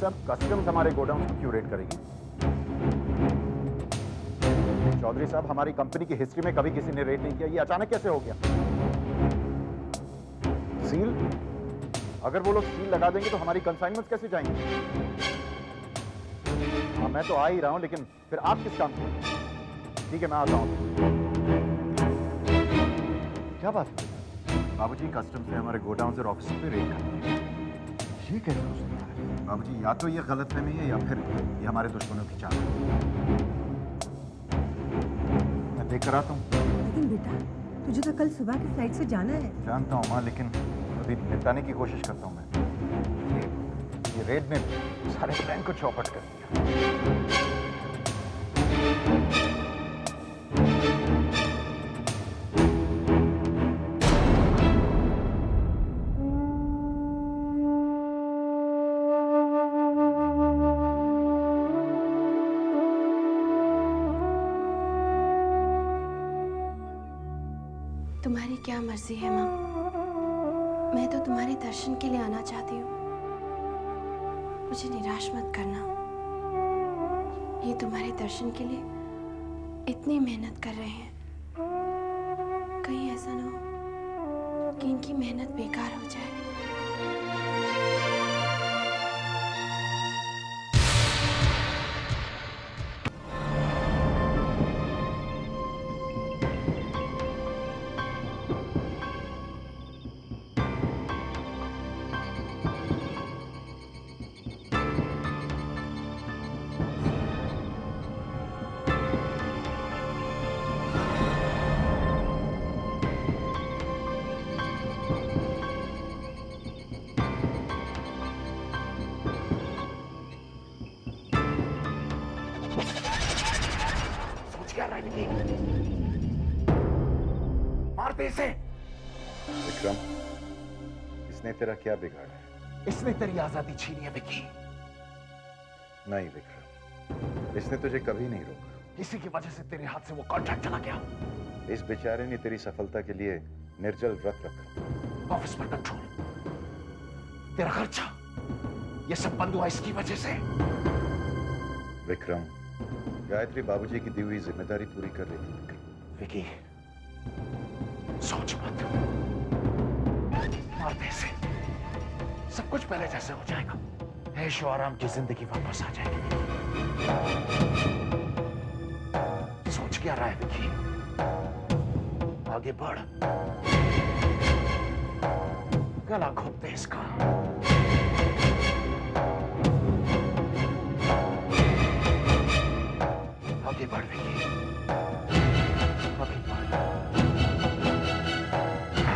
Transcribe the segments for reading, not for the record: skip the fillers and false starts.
साहब, कस्टम्स हमारे गोडाउन क्यों रेड करेगी? चौधरी साहब, हमारी कंपनी की हिस्ट्री में कभी किसी ने रेड नहीं किया, ये अचानक कैसे हो गया? सील? अगर वो लोग सील लगा देंगे तो हमारी कंसाइनमेंट्स कैसे जाएंगे? हाँ, मैं तो आ ही रहा हूं, लेकिन फिर आप किस काम के? ठीक है, मैं आता हूं। क्या बात है? बाबूजी, कस्टम्स ने हमारे गोडाउन और ऑफिस पे रेड कर, ये कैसे हो सकता है? बाबूजी, या तो ये गलतफहमी है या फिर ये हमारे दुश्मनों की चाल है। मैं देख कर आता हूँ। लेकिन बेटा, तुझे तो कल सुबह की फ्लाइट से जाना है। जानता हूँ माँ, लेकिन अभी निपटाने की कोशिश करता हूँ मैं। ये रेड ने सारे प्लान को चौपट कर दिया। तुम्हारी क्या मर्जी है माँ, मैं तो तुम्हारे दर्शन के लिए आना चाहती हूँ। मुझे निराश मत करना। ये तुम्हारे दर्शन के लिए इतनी मेहनत कर रहे हैं, कहीं ऐसा ना हो कि इनकी मेहनत बेकार हो जाए। मारते इसे। विक्रम, इसने तेरा क्या बिगाड़ा है? इसने तेरी आजादी छीनी है विकी। नहीं विक्रम, इसने तुझे कभी नहीं रोका। इसी की वजह से तेरे हाथ से वो कॉन्ट्रैक्ट चला गया। इस बेचारे ने तेरी सफलता के लिए निर्जल व्रत रखा। ऑफिस पर कंट्रोल, तेरा खर्चा, ये सब बंद हुआ इसकी वजह से। विक्रम, गायत्री बाबूजी की दी हुई जिम्मेदारी पूरी कर रही थी। विकी, सोच मत, मारते से सब कुछ पहले जैसे हो जाएगा। ऐशो आराम की जिंदगी वापस आ जाएगी। सोच क्या रहा है विकी? आगे बढ़, गला घोंप दे इसका। आगे बढ़ विकी, आगे बढ़,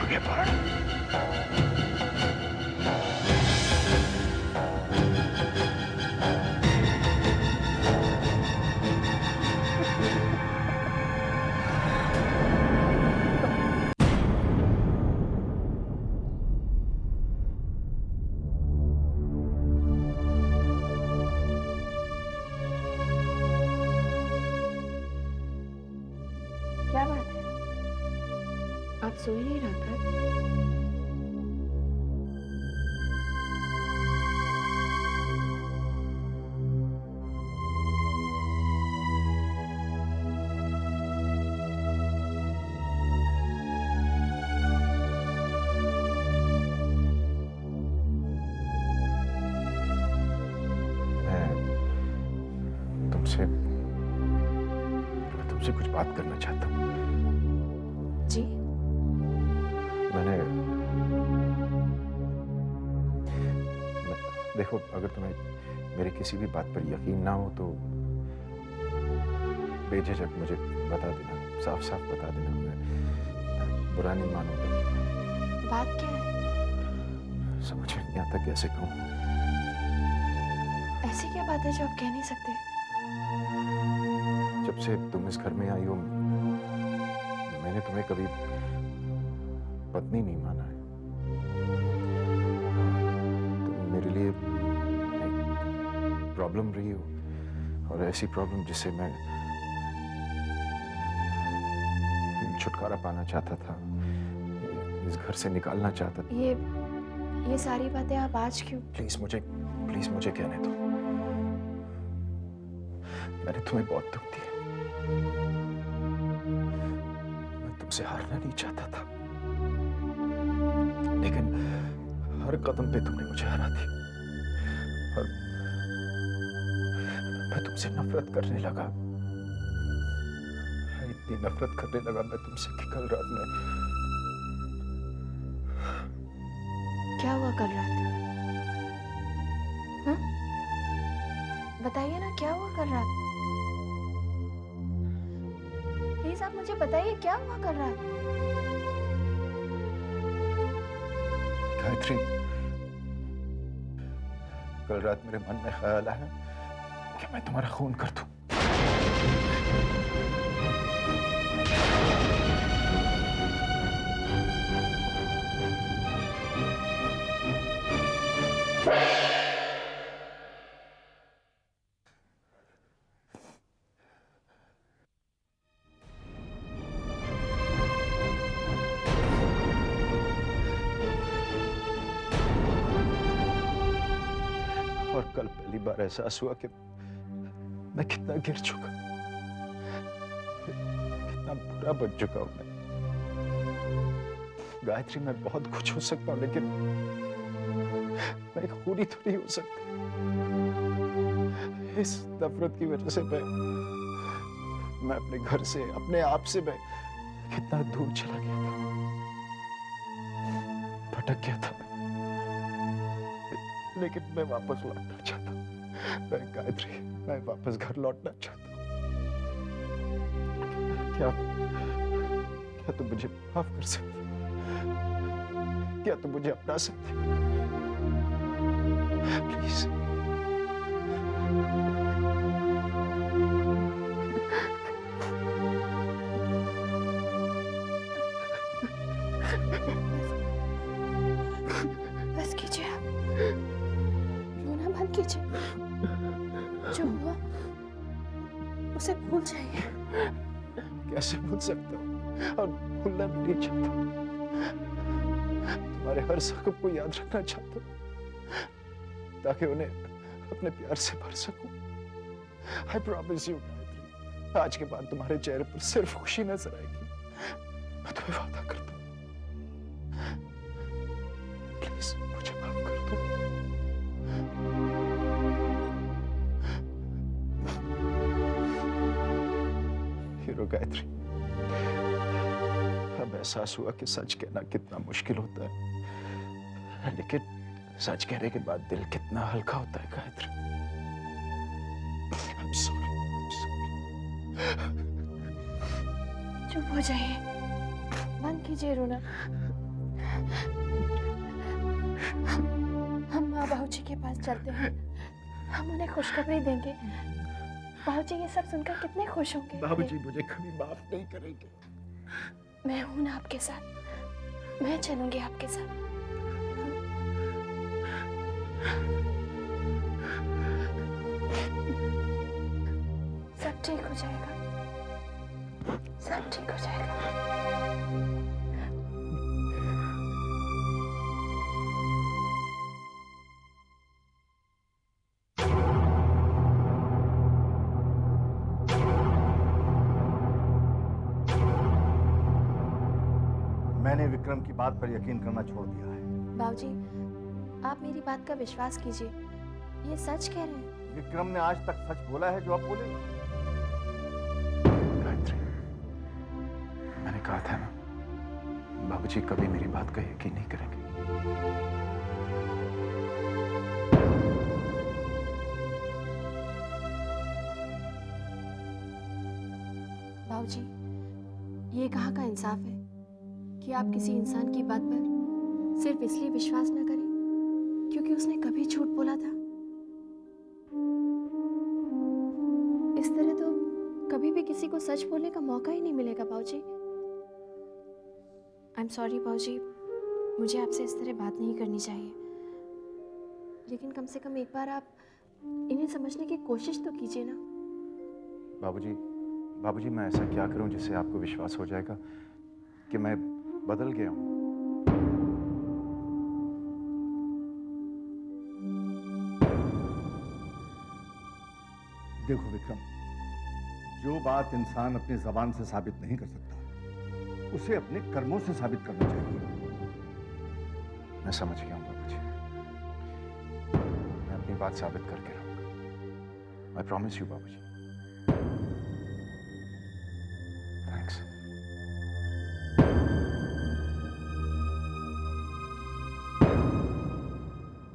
आगे बढ़। क्या बात है, आप सो ही नहीं रहा था? मैं तुमसे कुछ बात करना चाहता हूँ। जी? देखो, अगर तुम्हें मेरी किसी भी बात पर यकीन ना हो तो बेझिझक मुझे बता देना, साफ साफ बता देना। मैं बुरा नहीं मानूंगा। बात क्या है? समझ में नहीं आता कैसे कहूँ। ऐसी क्या बात है जो आप कह नहीं सकते? जब से तुम इस घर में आई हो, मैंने तुम्हें कभी पत्नी नहीं माना है। तुम मेरे लिए प्रॉब्लम रही हो, और ऐसी प्रॉब्लम जिससे मैं छुटकारा पाना चाहता था, इस घर से निकालना चाहता था। ये सारी बातें आप आज क्यों? प्लीज मुझे कहने दो। मैंने तुम्हें बहुत दुख दिया। मैं तुमसे हारना नहीं चाहता था, लेकिन हर कदम पे तुमने मुझे हरा दिया। और मैं तुमसे नफरत करने लगा, इतनी नफरत करने लगा मैं तुमसे कि कल रात में। क्या हुआ कल रात? हाँ? बताइए ना, क्या हुआ कल रात? प्लीज आप मुझे बताइए, क्या हुआ कल रात? गायत्री, कल रात मेरे मन में ख्याल आया कि मैं तुम्हारा खून कर दूं। और कल पहली बार एहसास हुआ कि मैं कितना गिर चुका, कितना बुरा बन चुका हूं मैं। गायत्री, मैं बहुत कुछ हो सकता हूं, लेकिन मैं एक खूनी तो नहीं हो सकता। इस नफरत की वजह से मैं अपने घर से, अपने आप से मैं कितना दूर चला गया था, भटक गया था मैं। लेकिन मैं वापस लौटना चाहता हूं। मैं गायत्री, मैं वापस घर लौटना चाहता हूं। क्या क्या तुम मुझे माफ कर सकती? क्या तुम मुझे अपना सकती? प्लीज। बस कीजिए आप, रोना बंद कीजिए। जो हुआ उसे भूल जाइए। कैसे भूल सकता हूँ? और भूलना भी नहीं चाहता। तुम्हारे हर जख्म को याद रखना चाहता हूँ, ताकि उन्हें अपने प्यार से भर सकूं। I promise you, गायत्री, आज के बाद तुम्हारे चेहरे पर सिर्फ खुशी नजर आएगी। मैं तुम्हें वादा करता हूँ। प्लीज मुझे माफ कर दो। हीरो गायत्री, अब एहसास हुआ कि सच कहना कितना मुश्किल होता है, लेकिन सच कहने के बाद दिल कितना हल्का होता है Gayatri. I'm sorry, I'm sorry. चुप हो जाइए, बंद कीजिए रोना। हम माँ बाबूजी के पास चलते हैं, हम उन्हें खुशखबरी देंगे। बाबूजी ये सब सुनकर कितने खुश होंगे। बाबूजी मुझे कभी माफ नहीं करेंगे। मैं हूं ना आपके साथ, मैं चलूंगी आपके साथ। सब ठीक हो जाएगा, सब ठीक हो जाएगा। मैंने विक्रम की बात पर यकीन करना छोड़ दिया है। बाबूजी, आप मेरी बात का विश्वास कीजिए, ये सच कह रहे हैं। विक्रम ने आज तक सच बोला है जो आप बोले। गायत्री, मैंने कहा था ना, बाबूजी कभी मेरी बात का यकीन नहीं करेंगे। बाबूजी, ये कहाँ का इंसाफ है कि आप किसी इंसान की बात पर सिर्फ इसलिए विश्वास न करें क्योंकि उसने कभी झूठ बोला था। इस तरह तो कभी भी किसी को सच बोलने का मौका ही नहीं मिलेगा बाबूजी। आई एम सॉरी बाबूजी, मुझे आपसे इस तरह बात नहीं करनी चाहिए, लेकिन कम से कम एक बार आप इन्हें समझने की कोशिश तो कीजिए ना। बाबूजी, बाबूजी, मैं ऐसा क्या करूं जिससे आपको विश्वास हो जाएगा कि मैं बदल गया हूं? देखो विक्रम, जो बात इंसान अपनी जबान से साबित नहीं कर सकता उसे अपने कर्मों से साबित करना चाहिए। मैं समझ गया हूँ बाबूजी। मैं अपनी बात साबित करके रहूंगा। आई प्रॉमिस यू बाबूजी। थैंक्स।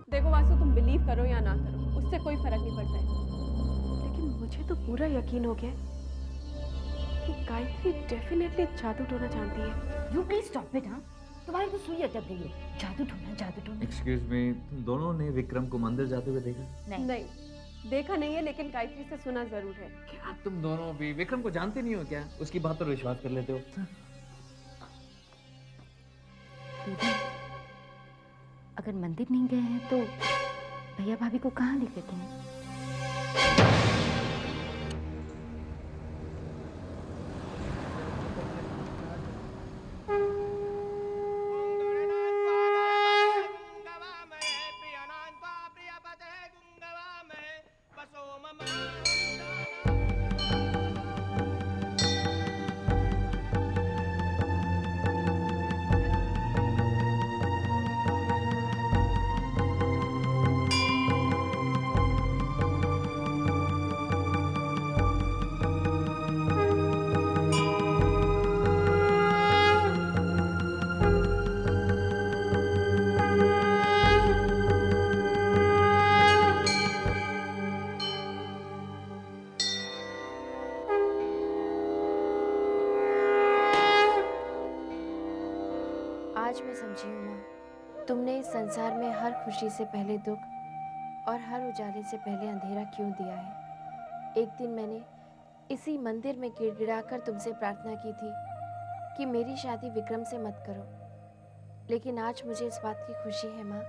देखो वासु, तुम बिलीव करो या ना करो, उससे कोई फर्क नहीं पड़ता है। लेकिन मुझे तो पूरा यकीन हो गया कि गायत्री डेफिनेटली जादू टोना जानती है। You please stop it. हाँ, तुम्हारी तो सुई अटक गई है। जादू टोना। एक्सक्यूज मी, तुम दोनों ने विक्रम को मंदिर जाते हुए देखा? नहीं, देखा नहीं है, लेकिन गायत्री से सुना जरूर है। क्या तुम दोनों भी विक्रम को जानते नहीं हो क्या? उसकी बात पर विश्वास कर लेते हो? दीदी, अगर मंदिर नहीं गए हैं तो भैया भाभी को कहाँ लेके गए हैं? आज मैं समझी हूँ माँ, तुमने इस संसार में हर खुशी से पहले दुख और हर उजाले से पहले अंधेरा क्यों दिया है। एक दिन मैंने इसी मंदिर में गिड़गिड़ाकर तुमसे प्रार्थना की थी कि मेरी शादी विक्रम से मत करो, लेकिन आज मुझे इस बात की खुशी है माँ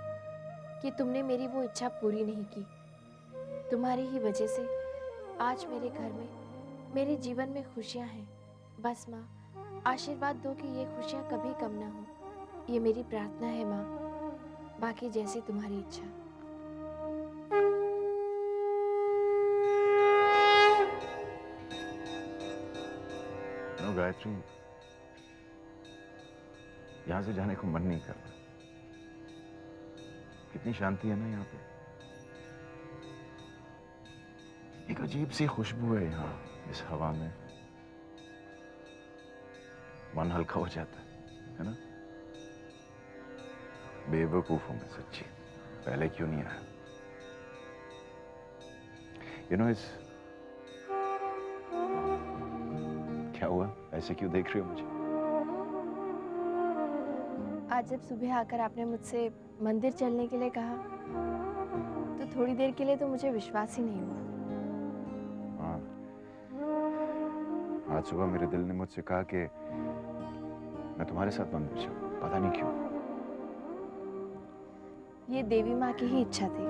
कि तुमने मेरी वो इच्छा पूरी नहीं की। तुम्हारी ही वजह से आज मेरे घर में, मेरे जीवन में खुशियाँ हैं। बस माँ, आशीर्वाद दो कि ये खुशियाँ कभी कम ना हो। ये मेरी प्रार्थना है माँ, बाकी जैसी तुम्हारी इच्छा। नो गायत्री, यहां से जाने को मन नहीं कर रहा। कितनी शांति है ना यहाँ पे। एक अजीब सी खुशबू है यहाँ इस हवा में। मन हल्का हो जाता है ना? बेवकूफ हूं मैं सच्ची, पहले क्यों नहीं आया? यू नो, इस क्या हुआ? ऐसे क्यों देख रही हो मुझे? आज जब सुबह आकर आपने मुझसे मंदिर चलने के लिए कहा तो थोड़ी देर के लिए तो मुझे विश्वास ही नहीं हुआ। हाँ, आज सुबह मेरे दिल ने मुझसे कहा कि मैं तुम्हारे साथ मंदिर चलूं, पता नहीं क्यों। ये देवी माँ की ही इच्छा थी।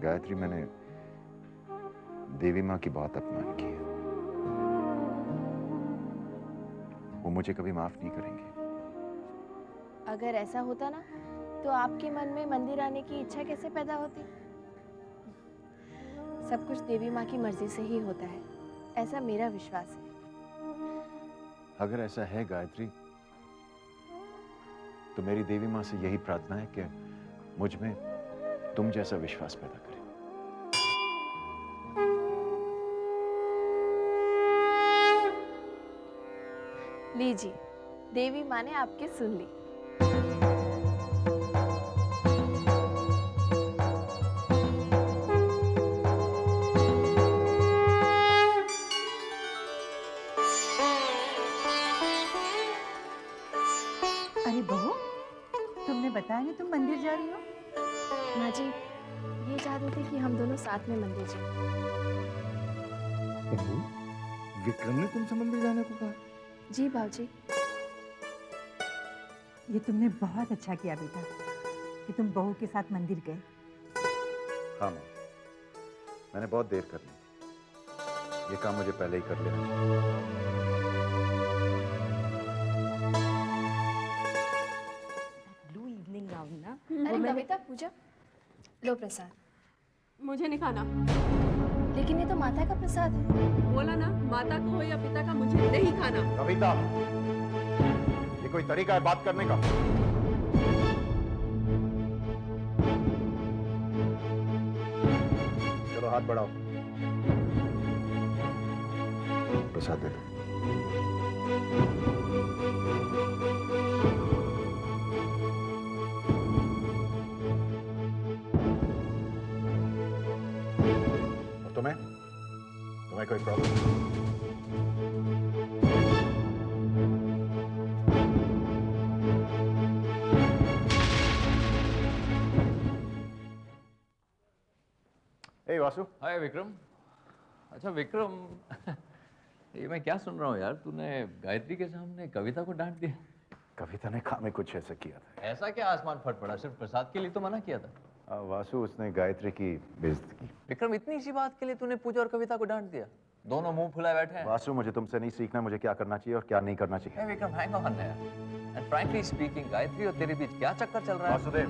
गायत्री, मैंने देवी माँ की बहुत अपमान किया। वो मुझे कभी माफ नहीं करेंगे। अगर ऐसा होता ना तो आपके मन में मंदिर आने की इच्छा कैसे पैदा होती? सब कुछ देवी माँ की मर्जी से ही होता है, ऐसा मेरा विश्वास है। अगर ऐसा है गायत्री, तो मेरी देवी माँ से यही प्रार्थना है कि मुझ में तुम जैसा विश्वास पैदा करे। लीजिए, देवी माँ ने आपकी सुन ली। अरे बहू, तुमने बताया नहीं तुम मंदिर जा रही हो? माँ जी, ये चाहते थे कि हम दोनों साथ में मंदिर जाएं। बहू, विक्रम ने तुमसे मंदिर जाने को कहा? जी बाबूजी। ये तुमने बहुत अच्छा किया बेटा कि तुम बहू के साथ मंदिर गए। हाँ माँ, मैंने बहुत देर कर ली। ये काम मुझे पहले ही कर लेना चाहिए। ब्लू इवनिंग गाउन ना, अरे कविता, पूजा, लो प्रसाद। मुझे नहीं खाना। लेकिन ये तो माता का प्रसाद है। बोला ना, माता का हो या पिता का, मुझे नहीं खाना। कविता, ये कोई तरीका है बात करने का? चलो हाथ बढ़ाओ, प्रसाद दे दो। और तुम्हें कोई प्रॉब्लम? ए वासु, हाय विक्रम। अच्छा विक्रम, ये मैं क्या सुन रहा हूँ यार, तूने गायत्री के सामने कविता को डांट दिया। कविता ने काम में कुछ ऐसा किया था। ऐसा क्या आसमान फट पड़ा, सिर्फ प्रसाद के लिए तो मना किया था। वासु, उसने गायत्री की बेइज्जती की। विक्रम, इतनी सी बात के लिए तूने पूजा और कविता को डांट दिया? दोनों मुंह फुलाए बैठे हैं। वासु, मुझे तुमसे नहीं सीखना मुझे क्या करना चाहिए और क्या नहीं करना चाहिए। Hey विक्रम, हैंग ऑन यार। एंड फ्रैंकली स्पीकिंग, गायत्री और तेरे बीच क्या चक्कर चल रहा है? वासुदेव,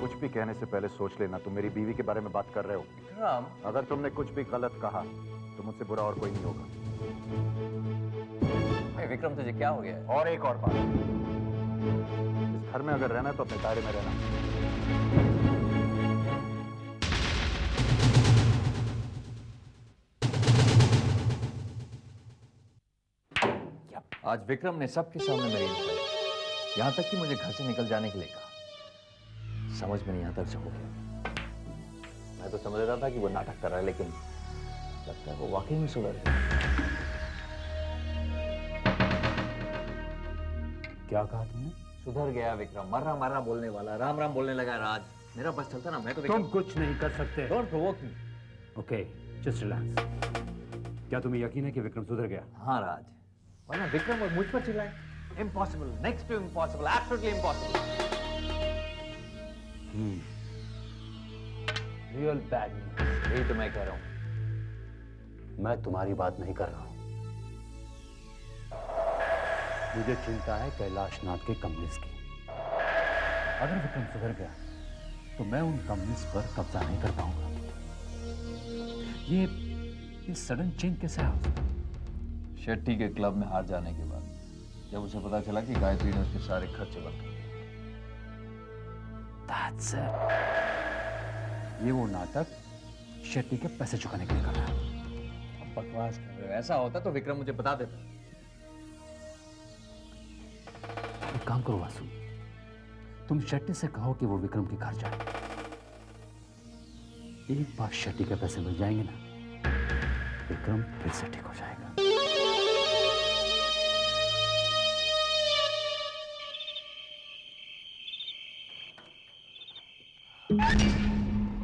कुछ भी कहने से पहले सोच लेना, तुम मेरी बीवी के बारे में बात कर रहे हो। विक्रम, अगर तुमने कुछ भी गलत कहा तो मुझसे बुरा और कोई नहीं होगा। hey विक्रम, तुझे क्या हो गया है? और एक और बात, इस घर में अगर रहना है तो अपने दायरे में रहना। आज विक्रम ने सबके सामने मेरी इंसल्ट की, यहाँ तक कि मुझे घर से निकल जाने के लिए कहा। समझ में नहीं आता उसे हो गया। मैं तो समझ रहा था कि वो नाटक कर रहा है, लेकिन लगता है वो वाकई में सुधर गया। क्या कहा तुमने? सुधर गया विक्रम, मर्रा मर्रा बोलने वाला, राम राम बोलने लगा। राज, मेरा बस चलता ना, मैं तो तुम कुछ नहीं कर सकते। Don't provoke me. Okay, just relax. क्या तुम्हें यकीन है कि विक्रम सुधर गया? हाँ राज, वरना विक्रम और मुझ पर चिल्लाए। Impossible, next to impossible, absolutely impossible. Real bad news. यही तो मैं कह रहा हूँ। मैं तुम्हारी बात नहीं कर रहा हूं। मुझे चिंता है कैलाशनाथ के कम्युनिस्ट की। अगर विक्रम सुधर गया तो मैं उन कम्युनिस्ट पर कब्जा नहीं कर पाऊंगा। ये सडन चेंज कैसे आ सकता? शेट्टी के क्लब में हार जाने के बाद जब उसे पता चला कि गायत्री ने उसके सारे खर्चे बंद कर दिए। That's it. ये वो नाटक शेट्टी के पैसे चुकाने के लिए कर रहा है। अब बकवास कर रहे हो। ऐसा होता तो विक्रम मुझे बता देता। एक काम करो वासु, तुम शेट्टी से कहो कि वो विक्रम के घर जाए। एक बार शेट्टी के पैसे मिल जाएंगे ना, विक्रम फिर से ठीक हो जाएगा।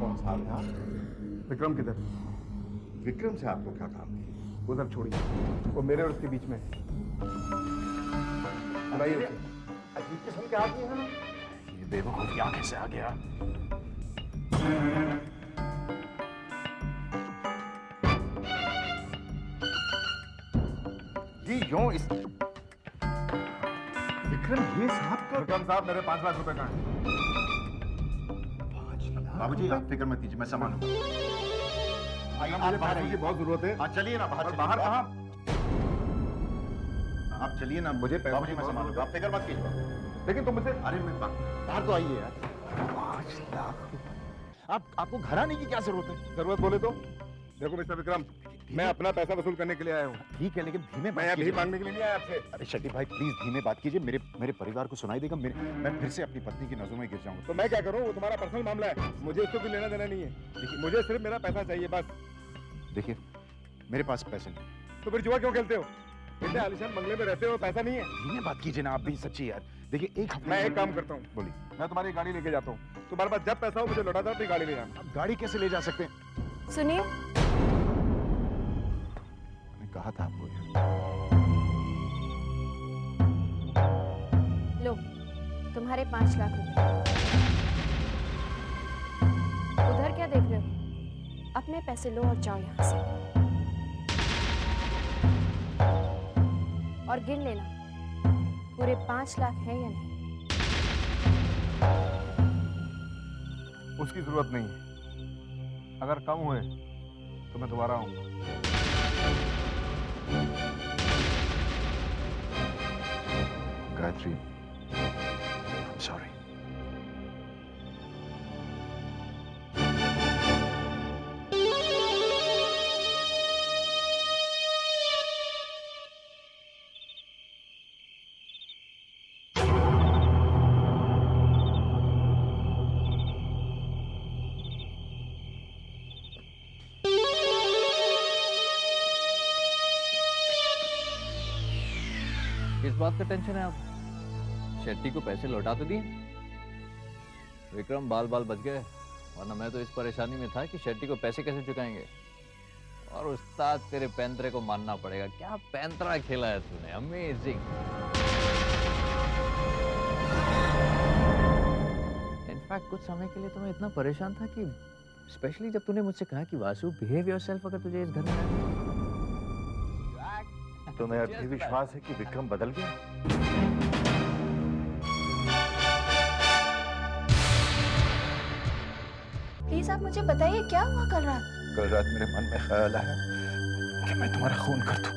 कौन साहब यहाँ? विक्रम किधर? विक्रम से आपको क्या काम? उधर छोड़िए, वो मेरे और उसके बीच में। बुलाइए उसे। अजीब किस्म के आदमी हैं। ये बेवकूफ यहाँ कैसे आ गया? ये यूं इस विक्रम, ये साहब का। विक्रम साहब, मेरे 5 लाख रुपए का है। बाबूजी आप फिक्र मत कीजिए, मैं संभालूंगा। मुझे पैसों की बहुत जरूरत है। हाँ चलिए ना बाहर। बाहर कहाँ? आप चलिए ना, मुझे पैसों बाबूजी की मैं बहुत संभालूंगा, आप फिक्र मत कीजिए। लेकिन तुम मुझे अरे मैं बाहर तो आइए यार। 5 लाख आपको घर आने की क्या जरूरत है? जरूरत बोले तो देखो मिस्टर विक्रम, मैं अपना पैसा वसूल करने के लिए आया हूँ। ठीक है, लेकिन धीमे मैं यहाँ भीख मांगने के लिए नहीं आया आपसे। अरे शेट्टी भाई प्लीज धीमे बात कीजिए, मेरे परिवार को सुनाई देगा। मैं फिर से अपनी पत्नी की नजरों में गिर जाऊंगा। तो मैं क्या करूँ? वो तुम्हारा पर्सनल मामला है, मुझे इसको भी लेना देना नहीं है। देखिए, मुझे सिर्फ मेरा पैसा चाहिए बस। देखिए मेरे पास पैसे नहीं। तो फिर जुआ क्यों खेलते हो? इतने आलिशान बंगले में रहते हो, पैसा नहीं है? धीमे बात कीजिए ना आप भी, सच्ची यार। देखिए एक हफ्ते मैं एक काम करता हूँ, बोलिए। मैं तुम्हारी गाड़ी लेके जाता हूँ। तुम्हारे पास जब पैसा हो मुझे लौटा दो, अपनी गाड़ी ले जाना। आप गाड़ी कैसे ले जा सकते हैं? सुनिए, मैंने कहा था आपको यार। लो तुम्हारे 5 लाख रुपए। उधर क्या देख रहे हो? अपने पैसे लो और जाओ यहाँ से। और गिन लेना पूरे 5 लाख है या नहीं। उसकी जरूरत नहीं है। अगर कम हुए तो मैं दोबारा आऊंगा। गायत्री, सॉरी। किस बात का टेंशन है आप? शेट्टी को पैसे लौटा तो दिए? विक्रम बाल बाल बच गए, वरना मैं तो इस परेशानी में था कि शेट्टी को पैसे कैसे चुकाएंगे। और उस्ताद तेरे पैंतरे को मानना पड़ेगा, क्या पैंतरा खेला है तूने, अमेजिंग। इनफैक्ट कुछ समय के लिए तो मैं इतना परेशान था कि स्पेशली जब तूने मुझसे कहा कि वासु बिहेव योरसेल्फ अगर तुझे इस घर में रहना है। तुम्हें अब भी विश्वास है कि विक्रम बदल गया? प्लीज आप मुझे बताइए क्या हुआ कल रात? कल रात मेरे मन में ख्याल आया कि मैं तुम्हारा खून कर दूं।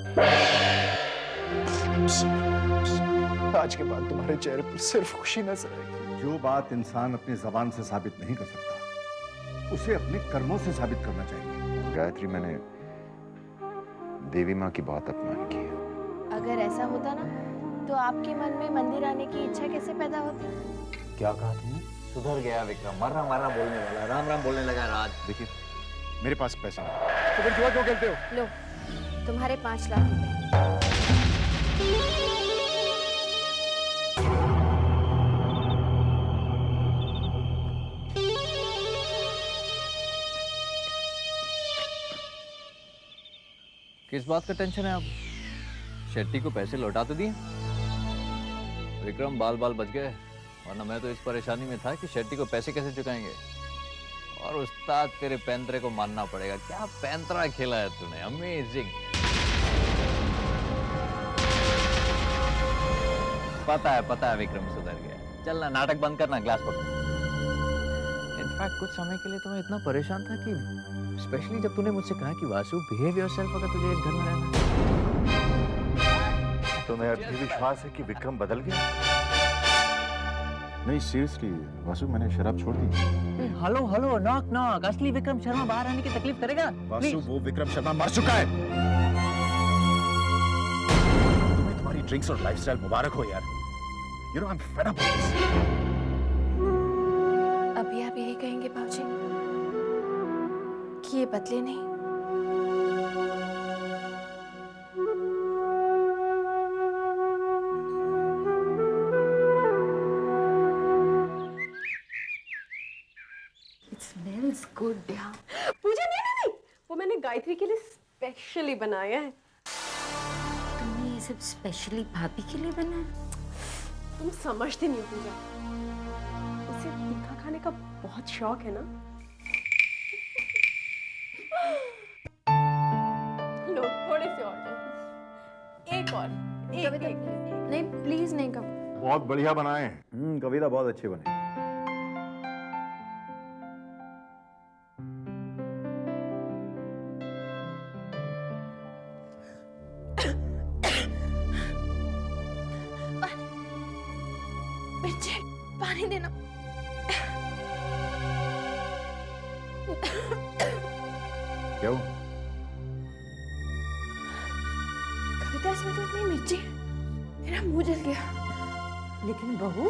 आज के बाद तुम्हारे चेहरे पर सिर्फ खुशी नजर आएगी। जो बात इंसान अपनी जबान से साबित नहीं कर सकता, उसे अपने कर्मों से साबित करना चाहिए। गायत्री, मैंने देवी माँ की बहुत अपमान की है। अगर ऐसा होता ना तो आपके मन में मंदिर आने की इच्छा कैसे पैदा होती? क्या कहा तुमने? सुधर गया विक्रम, मरना मरना बोलने वाला, राम राम बोलने लगा राज। देखिए, मेरे पास पैसा नहीं। तो फिर जुआ क्यों खेलते हो? लो, तुम्हारे 5 लाख रुपए। किस बात का टेंशन है आप? शेट्टी को पैसे लौटा तो दिए? विक्रम बाल बाल बच गए, वरना मैं तो इस परेशानी में था कि शेट्टी को पैसे कैसे चुकाएंगे। और उस्ताद तेरे पैंतरे को मानना पड़ेगा, क्या पैंतरा खेला है तूने, अमेजिंग। पता है विक्रम सुधर गया। चलना, नाटक बंद करना, ग्लास पकड़। इनफैक्ट कुछ समय के लिए तो मैं इतना परेशान था कि स्पेशली जब तूने मुझसे कहा कि वासु बिहेव योरसेल्फ अगर तुझे इस घर में रहना है। तुम्हें अब भी विश्वास है कि विक्रम बदल गया? नहीं, सीरियसली वासु, मैंने शराब छोड़ दी। हेलो नॉक नॉक, असली विक्रम शर्मा बाहर आने की तकलीफ करेगा? वासु, वो विक्रम शर्मा मर चुका है। तुम्हें तुम्हारी ड्रिंक्स और लाइफस्टाइल मुबारक हो यार। You know, I am fed up with this. अभी आप यही कहेंगे बाबूजी कि ये बदले नहीं? इट स्मेल्स गुड यार। पूजा नहीं, वो मैंने गायत्री के लिए स्पेशली बनाया है। तुमने ये सब स्पेशली भाभी के लिए बनाया? तुम समझती नहीं हो पूजा, उसे तीखा खाने का बहुत शौक है ना। लो, थोड़े से और दो। एक और, एक। नहीं प्लीज नहीं कब। बहुत बढ़िया बनाए हैं। कविता बहुत अच्छी बनी। मिर्ची, पानी देना। क्या हुआ? कविता, इसमें तो इतनी मिर्ची, मेरा मुंह जल गया। लेकिन बहू,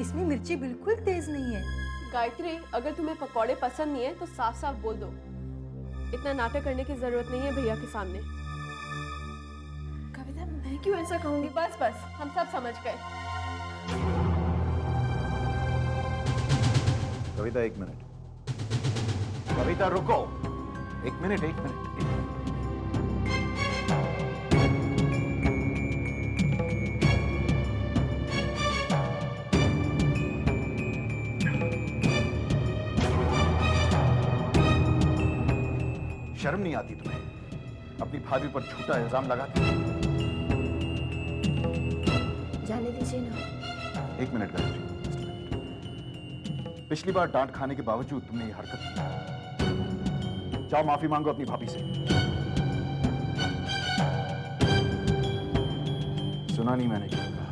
इसमें मिर्ची बिल्कुल तेज नहीं है। गायत्री, अगर तुम्हें पकौड़े पसंद नहीं है तो साफ साफ बोल दो। इतना नाटक करने की जरूरत नहीं है भैया के सामने। कविता, मैं क्यों ऐसा कहूंगी? बस हम सब समझ गए। कविता, 1 मिनट। कविता, रुको। 1 मिनट। शर्म नहीं आती तुम्हें? अपनी भाभी पर झूठा इल्जाम लगाती। जाने दीजिए ना। 1 मिनट गायत्री। पिछली बार डांट खाने के बावजूद तुमने ये हरकत की। जाओ माफी मांगो अपनी भाभी से। सुना नहीं मैंने क्या कहा।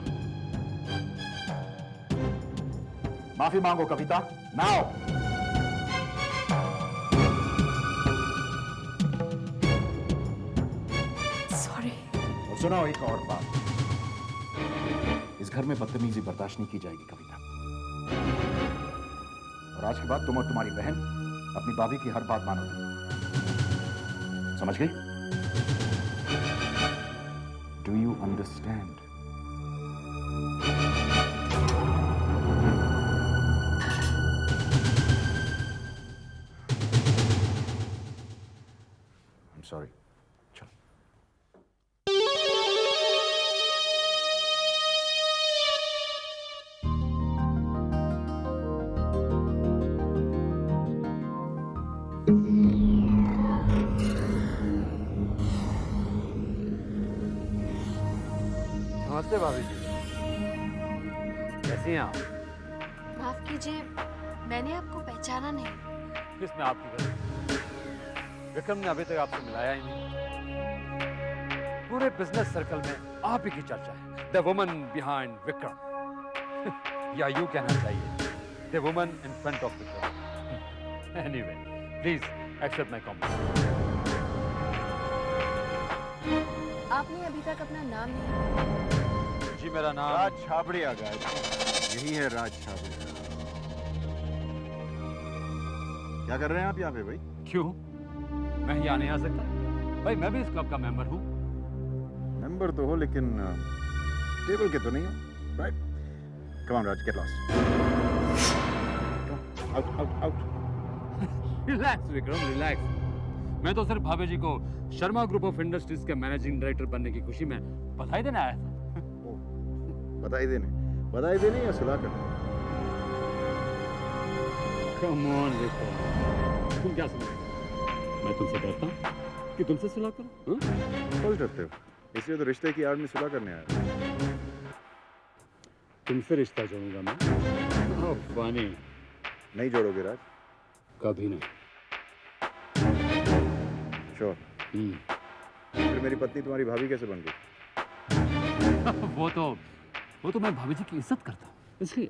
माफी मांगो कविता, नाउ। सॉरी। और सुनो एक और बात, इस घर में बदतमीजी बर्दाश्त नहीं की जाएगी कविता। और आज के बाद तुम और तुम्हारी बहन अपनी भाभी की हर बात मानोगी, समझ गई? Do you understand? I am sorry. चलो। नमस्ते भाभी जी, कैसी हैं आप? माफ कीजिए, मैंने आपको पहचाना नहीं। किसमें आपकी गलती? विक्रम ने अभी तक आपसे मिलाया ही नहीं। पूरे बिजनेस सर्कल में आप ही की चर्चा है, द वुमन बिहाइंड विक्रम। या यूं कहना चाहिए, the woman in front of Vikram. Anyway, please accept my compliment. आपने अभी तक अपना नाम नहीं। जी मेरा नाम राज छाबड़िया गायत्री, यही है राज छाबड़िया। क्या कर रहे हैं आप यहाँ पे भाई? क्यों? मैं यहाँ नहीं आ सकता? भाई मैं भी इस क्लब का मेंबर हूँ। मेंबर तो हो लेकिन टेबल के तो नहीं हो, right? Come on Raj, get lost. Out out out. Relax Vikram, relax. मैं तो सिर्फ भाभी जी को शर्मा ग्रुप ऑफ इंडस्ट्रीज के मैनेजिंग डायरेक्टर बनने की खुशी में बधाई देने आया था। बधाई देने या सुलह करने? कम ऑन विक्रम, तुम क्या समझते हो? मैं तुमसे डरता हूँ कि तुमसे सुलह करूं? बहुत डरते हो, इसलिए तो रिश्ते की आड़ में सुलह करने आया। तुमसे रिश्ता जोड़ूंगा मैं? ओह फनी। नहीं जोड़ोगे राज? कभी नहीं। श्योर? फिर मेरी पत्नी तुम्हारी भाभी कैसे बन गई? वो तो मैं भाभी जी की इज्जत करता हूँ, इसलिए।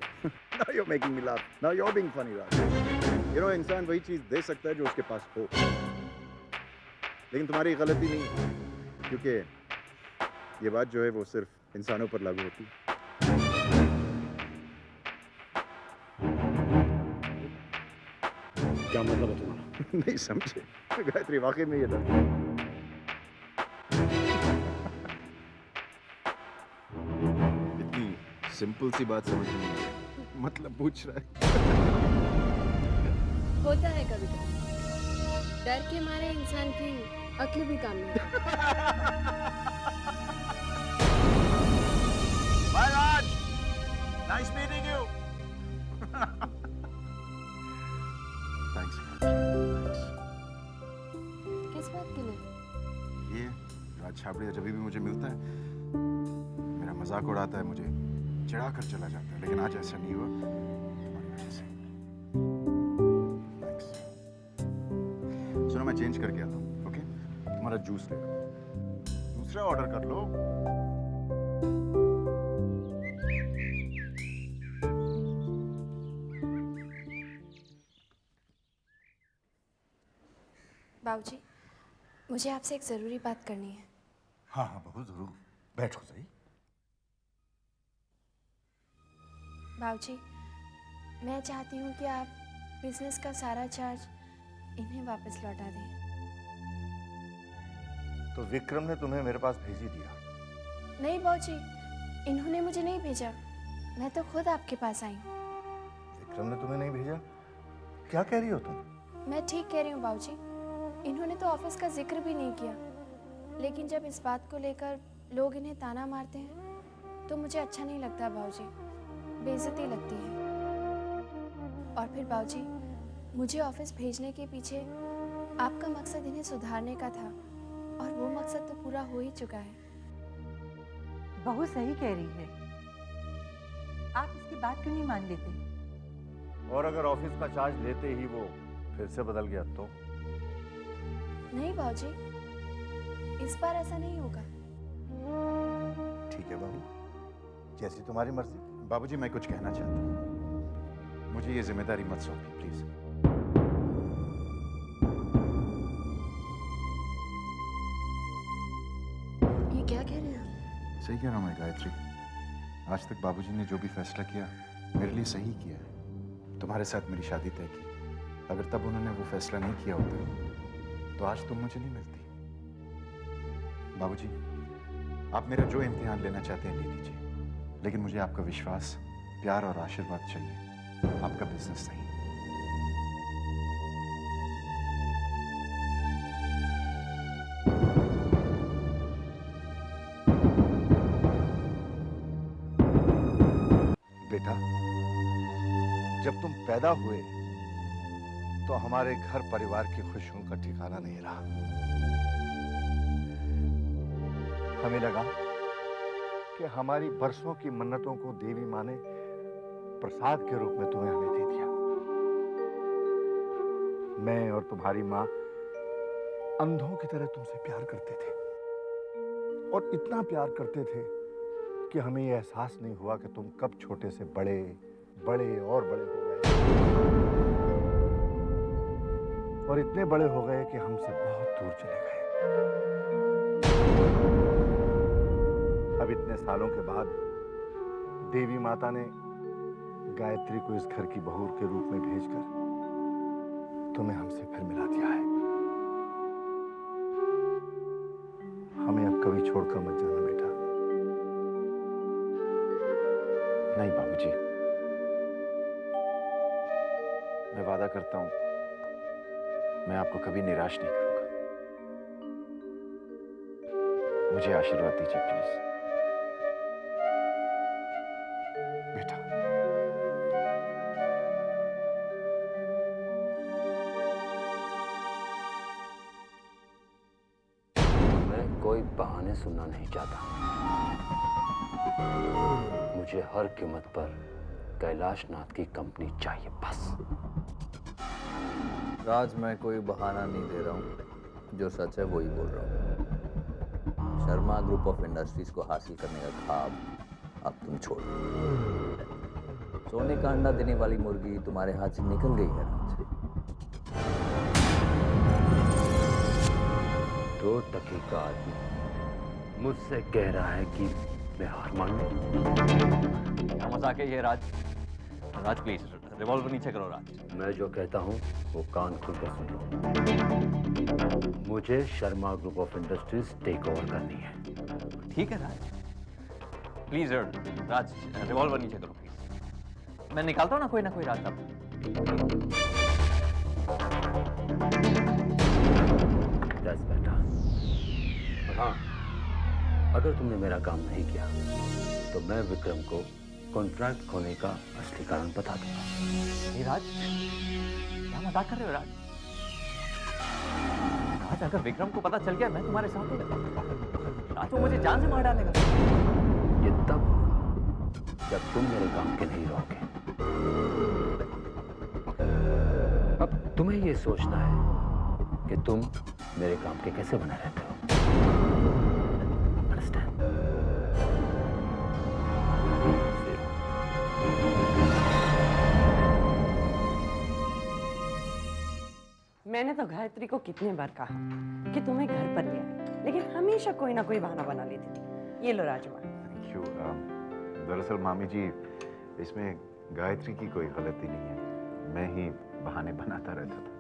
Now you're making me laugh. Now you're being funny, Raj. You know, इंसान वही चीज दे सकता है जो उसके पास हो। लेकिन तुम्हारी गलती नहीं, क्योंकि ये बात जो है वो सिर्फ इंसानों पर लागू होती है। क्या मतलब है तुम्हारा? नहीं समझे गायत्री, वाकई में ये डर। इतनी सिंपल सी बात समझ में नहीं आई, मतलब पूछ रहा है। होता है कभी कभी, डर के मारे इंसान की अक्ल भी काम नहीं। Bye, Raj. Nice meeting you. Thanks. किस बात के लिए? ये राज छाबड़िया जब भी मुझे मिलता है मेरा मजाक उड़ाता है, मुझे चिढ़ा कर चला जाता है, लेकिन आज ऐसा नहीं हुआ तुम्हारी वजह से। Thanks. सुनो मैं चेंज करके आता हूँ, ओके? तुम्हारा जूस ले लो, दूसरा ऑर्डर कर लो। बाबूजी, मुझे आपसे एक ज़रूरी बात करनी है। हाँ हाँ बहुत जरूर, बैठो सही। बाबूजी, मैं चाहती हूँ कि आप बिजनेस का सारा चार्ज इन्हें वापस लौटा दें। तो विक्रम ने तुम्हें मेरे पास भेज ही दिया? नहीं बाबूजी, इन्होंने मुझे नहीं भेजा, मैं तो खुद आपके पास आई हूँ। विक्रम ने तुम्हें नहीं भेजा? क्या कह रही हो तुम? मैं ठीक कह रही हूँ बाबूजी, इन्होंने तो ऑफिस का जिक्र भी नहीं किया, लेकिन जब इस बात को लेकर लोग इन्हें ताना मारते हैं तो मुझे अच्छा नहीं लगता बाबूजी, बेइज्जती लगती है। और फिर बाबूजी, मुझे ऑफिस भेजने के पीछे आपका मकसद इन्हें सुधारने का था, और वो मकसद तो पूरा हो ही चुका है। बहू सही कह रही है, आप इसकी बात क्यों नहीं मान लेते? और अगर ऑफिस का चार्ज लेते ही वो फिर से बदल गया तो? नहीं बाबूजी, इस बार ऐसा नहीं होगा। ठीक है बाबू, जैसी तुम्हारी मर्जी। बाबूजी, मैं कुछ कहना चाहता हूँ, मुझे ये जिम्मेदारी मत सौंपिए प्लीज। ये क्या कह रहे हैं आप? सही कह रहा हूँ मैं गायत्री। आज तक बाबूजी ने जो भी फैसला किया मेरे लिए सही किया है। तुम्हारे साथ मेरी शादी तय की। अगर तब उन्होंने वो फैसला नहीं किया होता तो आज तुम मुझे नहीं मिलती। बाबूजी, आप मेरा जो इम्तिहान लेना चाहते हैं ले लीजिए, लेकिन मुझे आपका विश्वास, प्यार और आशीर्वाद चाहिए। आपका बिजनेस नहीं। बेटा, जब तुम पैदा हुए तो हमारे घर परिवार की खुशियों का ठिकाना नहीं रहा। हमें लगा कि हमारी बरसों की मन्नतों को देवी माँ ने प्रसाद के रूप में तुम्हें हमें दे दिया। मैं और तुम्हारी माँ अंधों की तरह तुमसे प्यार करते थे, और इतना प्यार करते थे कि हमें यह एहसास नहीं हुआ कि तुम कब छोटे से बड़े बड़े और बड़े हो गए, और इतने बड़े हो गए कि हमसे बहुत दूर चले गए। अब इतने सालों के बाद देवी माता ने गायत्री को इस घर की बहू के रूप में भेजकर तुम्हें हमसे फिर मिला दिया है। हमें अब कभी छोड़कर मत जाना बेटा। नहीं बाबूजी, मैं वादा करता हूं मैं आपको कभी निराश नहीं करूंगा। मुझे आशीर्वाद दीजिए प्लीज। बेटा, मैं कोई बहाने सुनना नहीं चाहता। मुझे हर कीमत पर कैलाश नाथ की कंपनी चाहिए, बस। राज, मैं कोई बहाना नहीं दे रहा हूँ, जो सच है वही बोल रहा हूँ। शर्मा ग्रुप ऑफ इंडस्ट्रीज को हासिल करने का ख्वाब अब तुम छोड़ो। सोने का अंडा देने वाली मुर्गी तुम्हारे हाथ से निकल गई है राज। 2 टके का आदमी मुझसे कह रहा है कि मैं हार मान लूं। क्या मजाक है ये राज? राज प्लीज रिवॉल्वर नीचे करो राज। मैं जो कहता हूं वो कान खोलकर सुन लो। मुझे Sharma group of industries take over करनी है। ठीक है राज, प्लीज राज रिवॉल्वर नीचे करो प्लीज। मैं निकालता हूँ ना कोई रास्ता। That's better। हाँ, अगर तुमने मेरा काम नहीं किया तो मैं विक्रम को कॉन्ट्रैक्ट खोने का असली कारण बता दूंगा। ये राज, क्या मजाक कर रहे हो राज? राज, अगर विक्रम को पता चल गया मैं तुम्हारे साथ हूँ राज, वो मुझे जान से मार डालेगा। ये तब होगा जब तुम मेरे काम के नहीं रहोगे। अब तुम्हें ये सोचना है कि तुम मेरे काम के कैसे बने रहते हो। Understand? मैंने तो गायत्री को कितने बार कहा कि तुम्हें घर पर ले आए, लेकिन हमेशा कोई ना कोई बहाना बना लेती थी। ये लो राजमा। Thank you. दरअसल मामी जी, इसमें गायत्री की कोई गलती नहीं है, मैं ही बहाने बनाता रहता था।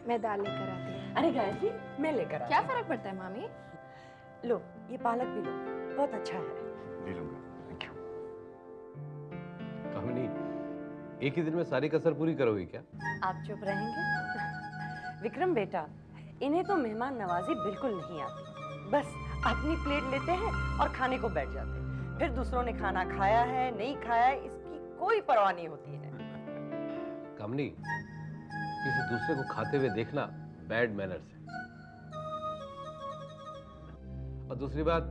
मैं दाल लेकर आती हूँ। अरे गायत्री, मैं लेकर क्या फर्क पड़ता है मामी? लो, ये पालक भी लो, बहुत अच्छा है। ले लूंगा, थैंक यू। कामिनी, एक ही दिन में सारी कसर पूरी करोगी क्या? आप चुप रहेंगे? विक्रम बेटा, इन्हें तो मेहमान नवाजी बिल्कुल नहीं आती। बस अपनी प्लेट लेते हैं और खाने को बैठ जाते हैं। फिर दूसरों ने खाना खाया है नहीं खाया है इसकी कोई परवाह नहीं होती है। कामिनी, किसी दूसरे को खाते हुए देखना बैड मैनर्स है। और दूसरी बात,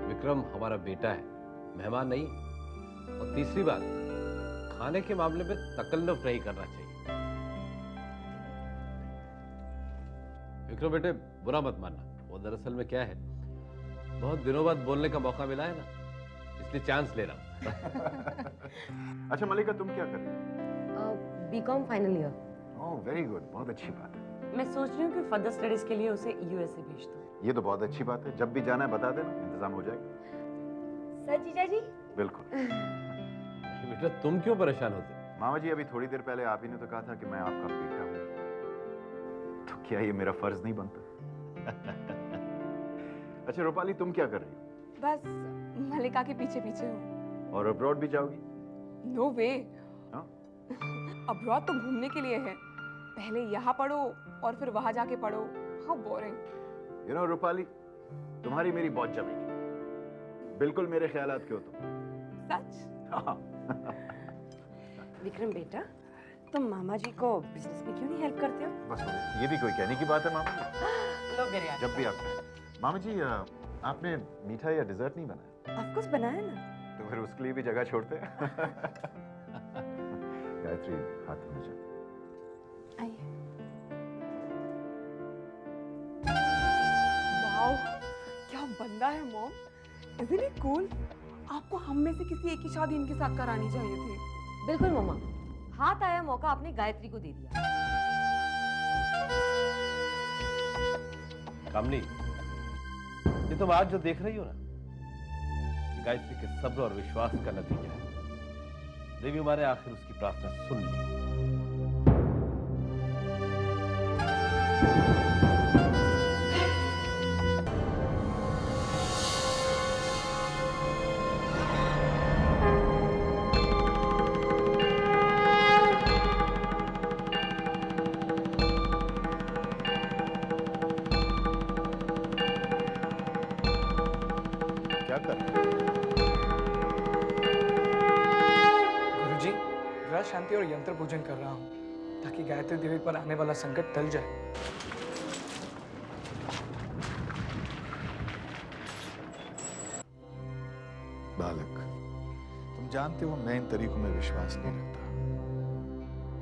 विक्रम हमारा बेटा है, मेहमान नहीं। और तीसरी बात, खाने के मामले में तकल्लुफ नहीं करना चाहिए। विक्रम बेटे, बुरा मत मानना, वो दरअसल में क्या है, बहुत दिनों बाद बोलने का मौका मिला है ना, इसलिए चांस ले रहा हूं। अच्छा मलिका, तुम क्या कर रही हो? BCom final year. Oh very good, बहुत अच्छी बात है। मैं सोच रही हूँ कि फर्दर स्टडीज के लिए उसे यूएसए भेज दूँ। ये तो बहुत अच्छी बात है। जब भी जाना है बता देना, इंतजाम हो जाएगा। सर जीजा जी। बिल्कुल। बेटा तुम क्यों परेशान होते? मामा जी, अभी थोड़ी देर पहले आप ही ने तो कहा था कि मैं आपका बेटा हूँ, तो क्या ये मेरा फर्ज नहीं बनता? अच्छा रूपाली, तुम क्या कर रही हो? बस मलिका के पीछे पीछे हूँ। और अब्रॉड भी जाओगी? नो वे। हाँ? अब्रॉड तो घूमने के लिए है, पहले यहाँ पढ़ो और फिर वहां जाके पढ़ो। How boring. You know Rupali, तुम्हारी मेरी बहुत जमेगी। बिल्कुल मेरे ख्यालात के हो तुम। सच? हाँ। विक्रम बेटा, तुम मामा जी को बिजनेस में क्यों नहीं हेल्प करते हो? बस ये भी कोई कहने की बात है मामा जी? लो मेरे जब भी आप कहें। मामा जी, आपने मीठा या डिजर्ट नहीं बनाया? ऑफ कोर्स बनाया ना। तो फिर उसके लिए भी जगह छोड़ते हैं। गायत्री, हाथ धोना चाहिए। आइए। वाओ, क्या बंदा है मॉम। Isn't it cool? आपको हम में से किसी एक की शादी इनके साथ करानी चाहिए थी। बिल्कुल मम्मा, हाथ आया मौका आपने गायत्री को दे दिया। कामनी, ये तुम आज जो देख रही हो ना, ये गायत्री के सब्र और विश्वास का नतीजा है। देवी माँ ने आखिर उसकी प्रार्थना सुन ली। क्या कर रहे हो? गुरुजी, ग्रह शांति और यंत्र पूजन कर रहा हूँ ताकि गायत्री देवी पर आने वाला संकट टल जाए। बालक, तुम जानते हो मैं इन तरीकों में विश्वास नहीं रखता।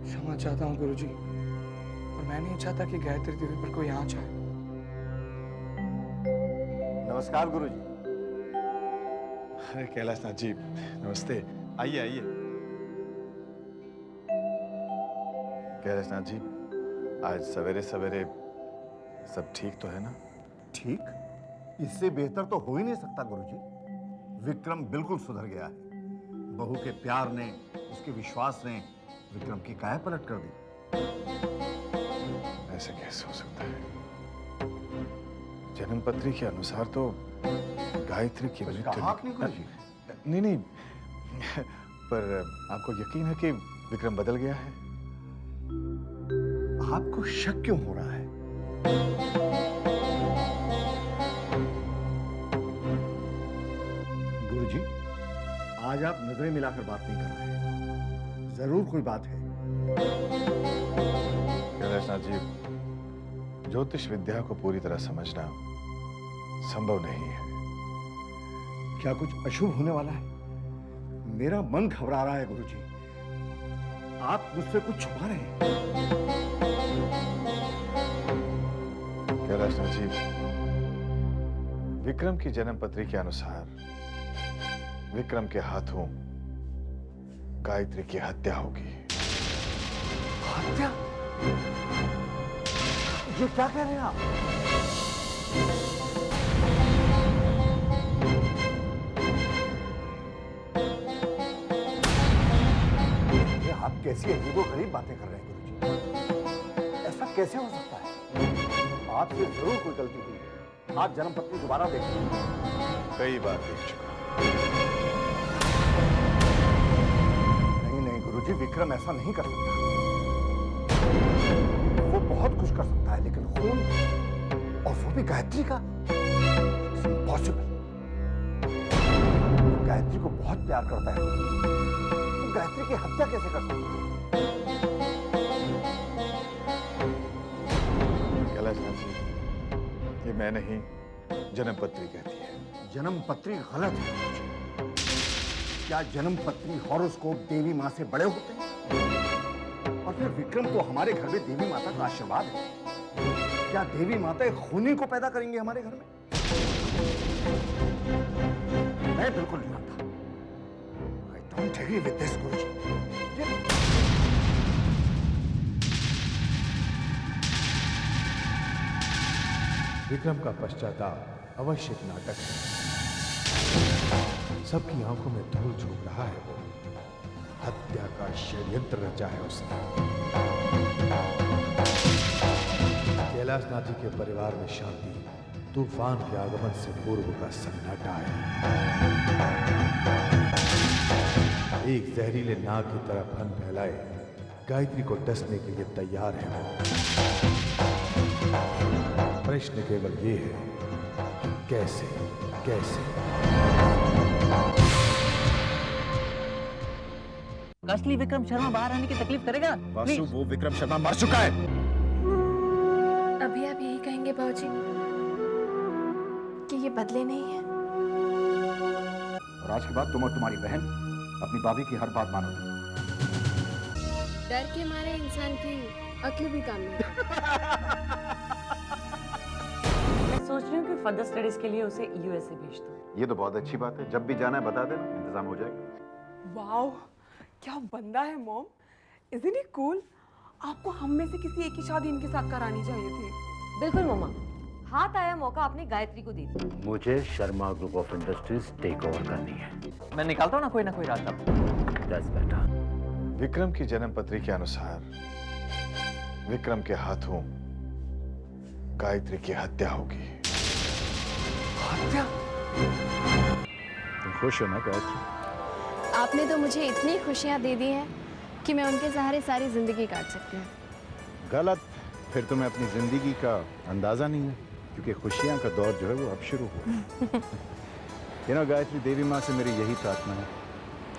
क्षमा चाहता हूँ गुरुजी, और मैं नहीं चाहता कि गायत्री देवी पर कोई आँच आए। नमस्कार गुरुजी। अरे कैलाशनाथ जी, नमस्ते। आइए आइए। कैलाशनाथ जी, आज सवेरे सवेरे सब ठीक तो है ना? ठीक? इससे बेहतर तो हो ही नहीं सकता गुरुजी। विक्रम बिल्कुल सुधर गया है। बहू के प्यार ने, उसके विश्वास ने विक्रम की काया पलट कर दी। ऐसे कैसे हो सकता है? जन्मपत्री के अनुसार तो गायत्री की मृत्यु नहीं गुरुजी। नहीं नहीं, पर आपको यकीन है कि विक्रम बदल गया है? आपको शक क्यों हो रहा है? गुरुजी, आज आप नजरें मिलाकर बात नहीं कर रहे हैं। जरूर कोई बात है। कैलाशनाथ जी, ज्योतिष विद्या को पूरी तरह समझना संभव नहीं है। क्या कुछ अशुभ होने वाला है? मेरा मन घबरा रहा है गुरुजी। आप मुझसे कुछ छुपा रहे हैं। कैलाशनाथ जी, विक्रम की जन्मपत्री के अनुसार विक्रम के हाथों गायत्री की हत्या होगी। हत्या? ये क्या कह रहे हैं आप? ये आप कैसी अजीबोगरीब बातें कर रहे हैं गुरुजी? ऐसा कैसे हो सकता है? आपसे जरूर कोई गलती हुई है। आप जन्मपत्री दोबारा देखें। कई बार देख चुका। नहीं नहीं गुरुजी, विक्रम ऐसा नहीं कर सकता। वो बहुत कुछ कर सकता है, लेकिन खून, और वो भी गायत्री का, इम्पॉसिबल। गायत्री को बहुत प्यार करता है, तो गायत्री की हत्या कैसे कर सकता है? कैलाशनाथ जी, ये मैं नहीं, जन्मपत्री कहती है। जन्मपत्री गलत है। क्या जन्म पत्री हॉरोस्कोप देवी माँ से बड़े होते हैं? और फिर विक्रम को हमारे घर में देवी माता का आशीर्वाद है। क्या देवी माता एक खूनी को पैदा करेंगे हमारे घर में? मैं बिल्कुल नहीं मानता। I don't agree with this, गुरुजी। विक्रम का पश्चाताप अवश्य एक नाटक है। सबकी आंखों में धूल झोंक रहा है वो। हत्या का षड्यंत्र रचा है उसने। कैलाशनाथ जी के परिवार में शांति तूफान के आगमन से पूर्व का सन्नाटा है। एक जहरीले नाग की तरह फन फैलाए गायत्री को डसने के लिए तैयार है वो। प्रश्न केवल ये है, कैसे कैसे? असली विक्रम शर्मा बाहर आने की तकलीफ करेगा? वासु, वो विक्रम शर्मा मर चुका है। अभी आप यही कहेंगे बाबूजी कि ये बदले नहीं है? और आज के बाद तुम और तुम्हारी बहन अपनी भाभी की हर बात मानोगे। डर के मारे इंसान की अक्ल भी काम नहीं। मैं सोच रही हूँ कि फर्दर स्टडीज के लिए उसे यूएसए भेज दूँ। ये तो बहुत अच्छी बात है। जब भी जाना है बता देना, इंतजाम हो जाएगा। वाओ, क्या बंदा है मॉम। Isn't he cool? आपको हम में से किसी एक की शादी इनके साथ करानी चाहिए थी। बिल्कुल मम्मा, हाथ आया मौका आपने गायत्री को दे दिया। मुझे Sharma group of industries take over करनी है। मैं निकालता हूँ ना कोई रास्ता। That's better. विक्रम की जन्म पत्री के अनुसार विक्रम के हाथों गायत्री की हत्या होगी। हत्या? तुम खुश हो ना गायत्री? आपने तो मुझे इतनी खुशियाँ दे दी हैं कि मैं उनके सहारे सारी जिंदगी काट सकती हूँ। गलत। फिर तुम्हें अपनी जिंदगी का अंदाजा नहीं है, क्योंकि खुशियां का दौर जो है वो अब शुरू हुआ। यू नो गायत्री, देवी माँ से मेरी यही प्रार्थना है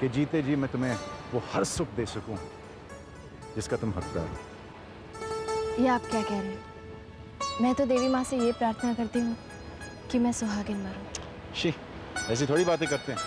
कि जीते जी मैं तुम्हें वो हर सुख दे सकूं जिसका तुम हकदार हो। ये आप क्या कह रहे हैं? मैं तो देवी माँ से ये प्रार्थना करती हूँ कि मैं सुहागिन मरूं। शी, ऐसी थोड़ी बातें करते हैं।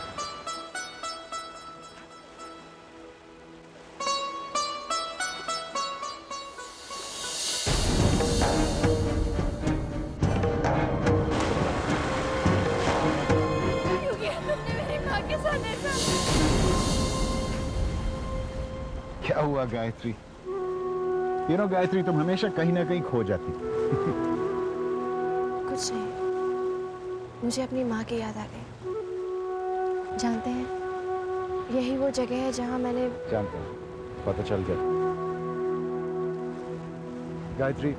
क्या हुआ गायत्री? यू नो गायत्री, तुम हमेशा कहीं ना कहीं खो जाती। कुछ नहीं, मुझे अपनी माँ की याद आ गई। जानते हैं, यही वो जगह है जहाँ मैंने... जानते हैं, पता चल गया। गायत्री,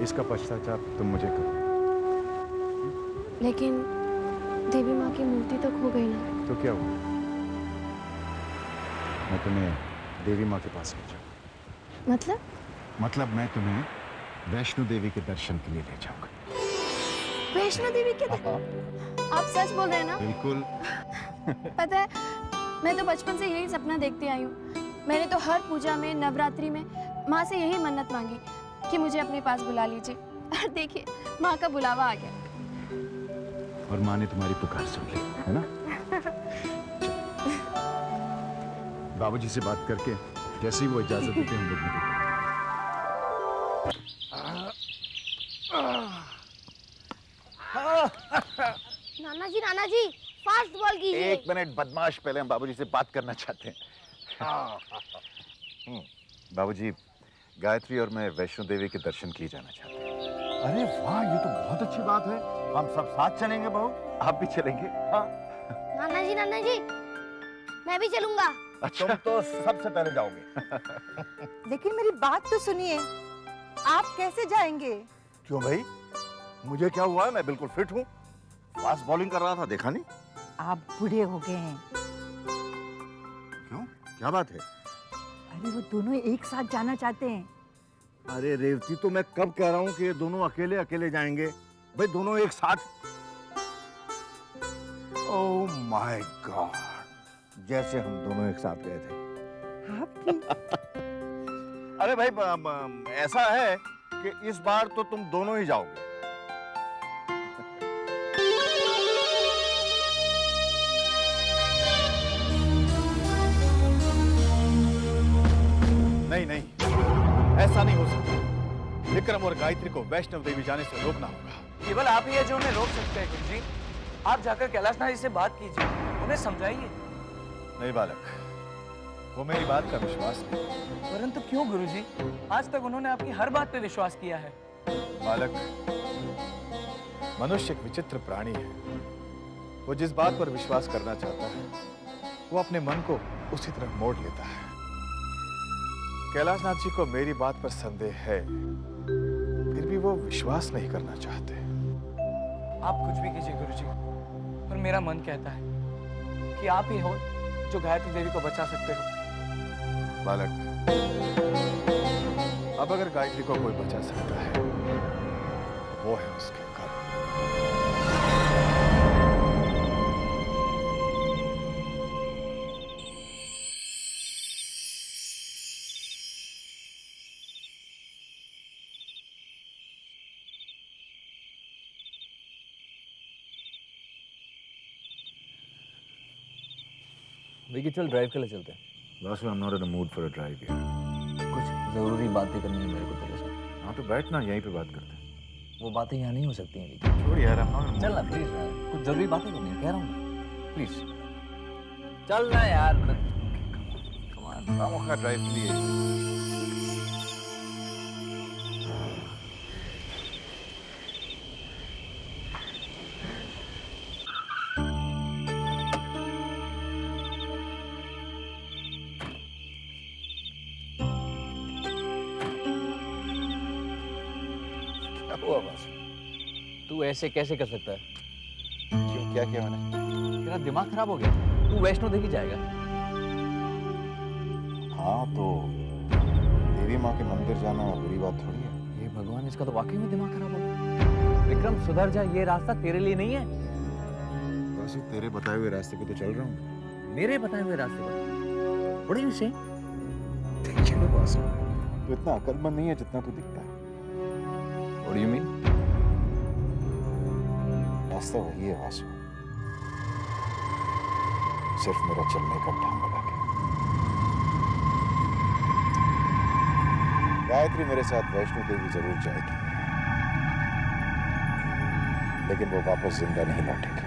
इसका पश्चाताप तुम मुझे करो। लेकिन देवी माँ की मूर्ति तो खो गई ना। तो क्या हुआ? मैं तुम्हें देवी माँ के पास ले जाऊंगा। मतलब मैं तुम्हें वैष्णो देवी के दर्शन के लिए ले जाऊंगा। वैष्णो देवी के आप सच बोल रहे हैं ना? बिल्कुल। पता है, मैं तो बचपन से यही सपना देखती आई हूँ। मैंने तो हर पूजा में, नवरात्रि में माँ से यही मन्नत मांगी कि मुझे अपने पास बुला लीजिए। और देखिए, माँ का बुलावा आ गया। और माँ ने तुम्हारी पुकार सुन ली, है ना? बाबूजी से बात करके जैसे ही वो इजाजत देते हैं हम लोग निकलते हैं। नाना जी फास्ट बॉल कीजिए। एक मिनट बदमाश, पहले हम बाबूजी से बात करना चाहते हैं। बाबूजी, गायत्री और मैं वैष्णो देवी के दर्शन किए जाना चाहते हैं। अरे वाह, ये तो बहुत अच्छी बात है। हम सब साथ चलेंगे बहू। आप भी चलेंगे? हाँ। नाना जी मैं भी चलूंगा। तुम तो सबसे पहले जाओगे। लेकिन मेरी बात तो सुनिए, आप कैसे जाएंगे? क्यों भाई, मुझे क्या हुआ है? मैं बिल्कुल फिट हूँ। फास्ट बॉलिंग कर रहा था, देखा नहीं? आप बूढ़े हो गए हैं। क्यों, क्या बात है? अरे वो दोनों एक साथ जाना चाहते हैं। अरे रेवती, तो मैं कब कह रहा हूँ कि ये दोनों अकेले अकेले जाएंगे? भाई दोनों एक साथ। ओह माय गॉड, जैसे हम दोनों एक साथ गए थे। आप भी? अरे भाई ऐसा है कि इस बार तो तुम दोनों ही जाओगे। नहीं नहीं, ऐसा नहीं हो सकता। विक्रम और गायत्री को वैष्णव देवी जाने से रोकना होगा। केवल आप ही है जो उन्हें रोक सकते हैं गुरुजी। आप जाकर कैलाशनाथ जी से बात कीजिए, उन्हें समझाइए। नहीं बालक, वो मेरी बात का विश्वास नहीं। परंतु क्यों गुरुजी? आज तक उन्होंने आपकी हर बात पे विश्वास किया है। बालक, मनुष्य एक विचित्र प्राणी है। वो जिस बात पर विश्वास करना चाहता है वो अपने मन को उसी तरफ मोड़ लेता है। कैलाशनाथ जी को मेरी बात पर संदेह है, फिर भी वो विश्वास नहीं करना चाहते। आप कुछ भी कीजिए गुरुजी, पर मेरा मन कहता है कि आप ही हो जो गायत्री देवी को बचा सकते हो। बालक, अब अगर गायत्री को कोई बचा सकता है वो है उसके कर्म। विकी चल ड्राइव के लिए चलते हैं। Vasu, I am not in the mood for a drive यार। कुछ जरूरी बातें करनी है मेरे को तेरे साथ। हाँ तो बैठना, यहीं पे बात करते हैं। वो बातें यहाँ नहीं हो सकती हैं विकी। छोड़ यार, आई एम नॉट। चल ना प्लीज यार, कुछ जरूरी बातें करनी है, कह रहा हूँ ना, प्लीज चल ना यार। खामोखा ड्राइव के लिए। हुआ वासु, तू ऐसे कैसे कर सकता है? क्यों, क्या किया मैंने? तेरा दिमाग खराब हो गया? तू वैष्णो देवी जाएगा? हाँ तो देवी माँ के मंदिर जाना बुरी बात थोड़ी है। ये भगवान, इसका तो वाकई में दिमाग खराब हो गया। विक्रम सुधर जा, ये रास्ता तेरे लिए नहीं है। वासु, तेरे बताए हुए रास्ते पे तो चल रहा हूँ। मेरे बताए हुए रास्ते पर? What are you saying? देखिए वासु, तू इतना अकलमंद नहीं है जितना तू दिखता है। What do you mean? रास्ता वही है वासु, सिर्फ मेरा चलने का ढंग अलग है। गायत्री मेरे साथ वैष्णो देवी जरूर जाएगी, लेकिन वो वापस जिंदा नहीं लौटेगी।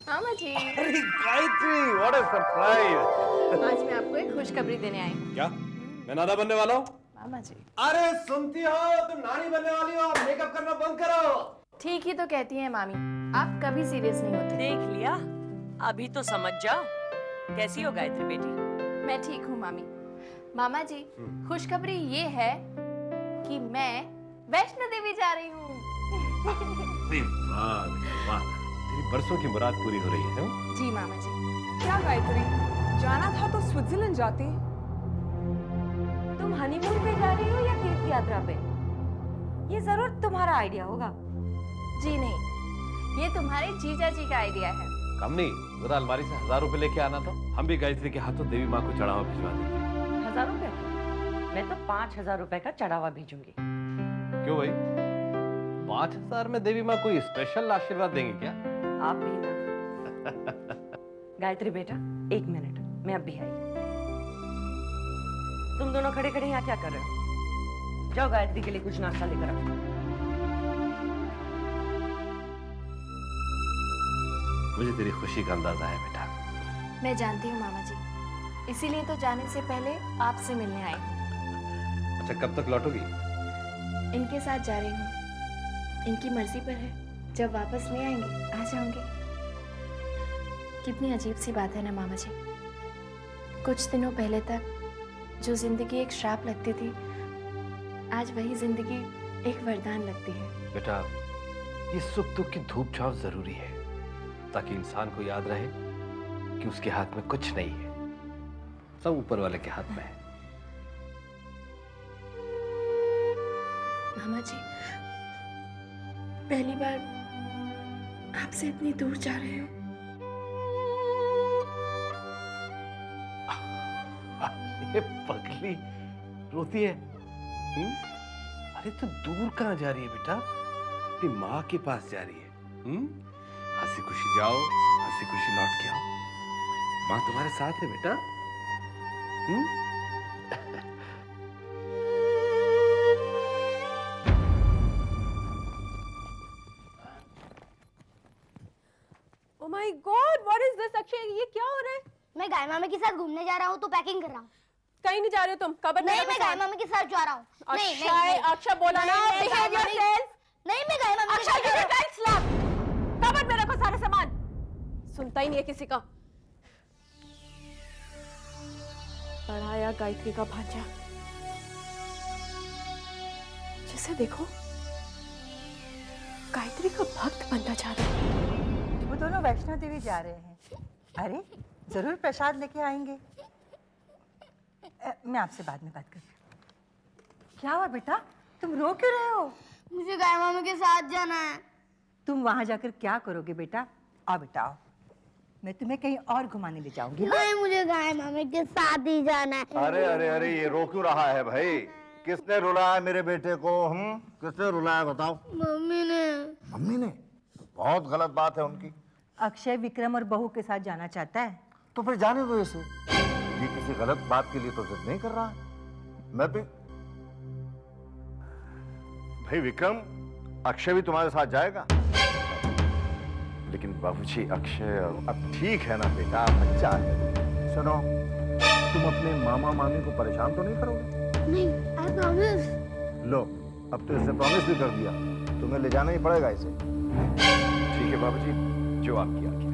मामा जी, अरे गायत्री, व्हाट अ सरप्राइज! आज मैं आपको एक खुशखबरी देने आई हूँ। क्या? मैं नाना बनने वाला हूँ? मामा जी, अरे सुनती हो, तुम नानी बनने वाली हो, मेकअप करना बंद करो। ठीक ही तो कहती हैं मामी, आप कभी सीरियस नहीं होते। देख लिया, अभी तो समझ जाओ। कैसी हो गायत्री बेटी? मैं ठीक हूँ मामी। मामा जी, खुशखबरी ये है कि मैं वैष्णो देवी जा रही हूँ। अरे वाह वाह, तेरी बरसों की मुराद पूरी हो रही है। जी मामा जी। क्या गायत्री, जाना था तो स्विट्जरलैंड जाती। तुम हनीमून पे जा रही हो या तीर्थ यात्रा पे? ये जरूर तुम्हारा आइडिया होगा। जी नहीं, ये तुम्हारे जीजा जी का आइडिया है। कमनी, जरा अलमारी से 1000 रुपए लेके आना था। हम भी गायत्री के हाथों देवी माँ को चढ़ावा भिजवा देंगे। 1000 रुपए? मैं तो 5000 रुपए का चढ़ावा भेजूंगी। क्यों भाई, 5000 में देवी माँ कोई स्पेशल आशीर्वाद देंगे क्या? आप भी ना। गायत्री बेटा, 1 मिनट, मैं अब भी आई। तुम दोनों खड़े खड़े यहाँ क्या कर रहे हो? जाओ गायत्री के लिए कुछ नाश्ता लेकर आओ। मुझे तेरी खुशी का अंदाजा है बेटा। मैं जानती हूँ मामा जी, इसीलिए तो जाने से पहले आपसे मिलने आई हूँ। अच्छा, कब तक लौटोगी? इनके साथ जा रही हूँ, इनकी मर्जी पर है। जब वापस ले आएंगे आ जाऊंगी। कितनी अजीब सी बात है ना मामा जी, कुछ दिनों पहले तक जो जिंदगी एक श्राप लगती थी, आज वही जिंदगी एक वरदान लगती है। बेटा, ये सुख दुख की धूप छांव जरूरी है ताकि इंसान को याद रहे कि उसके हाथ में कुछ नहीं है, सब ऊपर वाले के हाथ में है। मामा जी, पहली बार आपसे इतनी दूर जा रहे हो। ये पगली रोती है। अरे तो दूर कहाँ जा रही है बेटा? अपनी माँ के पास जा रही है। हंसी खुशी जाओ, हंसी खुशी लौट के आओ। माँ तुम्हारे साथ है बेटा। Oh my God, what is this, Akshay? ये क्या हो रहा है? मैं गाय मामा के साथ घूमने जा रहा हूँ तो पैकिंग कर रहा हूँ। कहीं नहीं जा रहे हो तुम? कबर नहीं, मैं गाय मामा के साथ जा रहा हूँ। अक्षय, अक्षय बोला ना, behave yourself. नहीं, मैं गाय मामा के साथ जा रहा हूँ। स्लैप, कबर में रखो सारा सामान। सुनता ही नहीं है किसी का। पढ़ाया गायत्री का भांजा, जिसे देखो गायत्री का भक्त बनता जा रहा है। वो दोनों वैष्णो देवी जा रहे हैं। अरे जरूर प्रसाद लेके आएंगे। मैं आपसे बाद में बात करती हूँ। क्या हुआ बेटा, तुम रो क्यों रहे हो? मुझे गाय मामा के साथ जाना है। तुम वहां जाकर क्या करोगे बेटा? आओ बेटा आओ, मैं तुम्हें कहीं और घुमाने ले जाऊंगी। नहीं, मुझे गाय मामा के साथ ही जाना है। अरे अरे अरे, ये रो क्यों रहा है भाई? किसने रुलाया मेरे बेटे को? किसने रुलाया बताओ? मम्मी ने। मम्मी ने? बहुत गलत बात है उनकी। अक्षय विक्रम और बहू के साथ जाना चाहता है। तो फिर जाने दो इसे। ये किसी गलत बात के लिए तो जिद नहीं कर रहा है। मैं भी भाई विक्रम, अक्षय भी तुम्हारे साथ जाएगा। लेकिन बाबूजी, अक्षय अब ठीक है ना बेटा, बच्चा है। सुनो, तुम अपने मामा मामी को परेशान तो नहीं करोगे? नहीं, I promise। लो, अब तो इसने प्रॉमिस भी कर दिया, तुम्हें ले जाना ही पड़ेगा इसे। ठीक है बाबूजी, जो आपकी आज्ञा।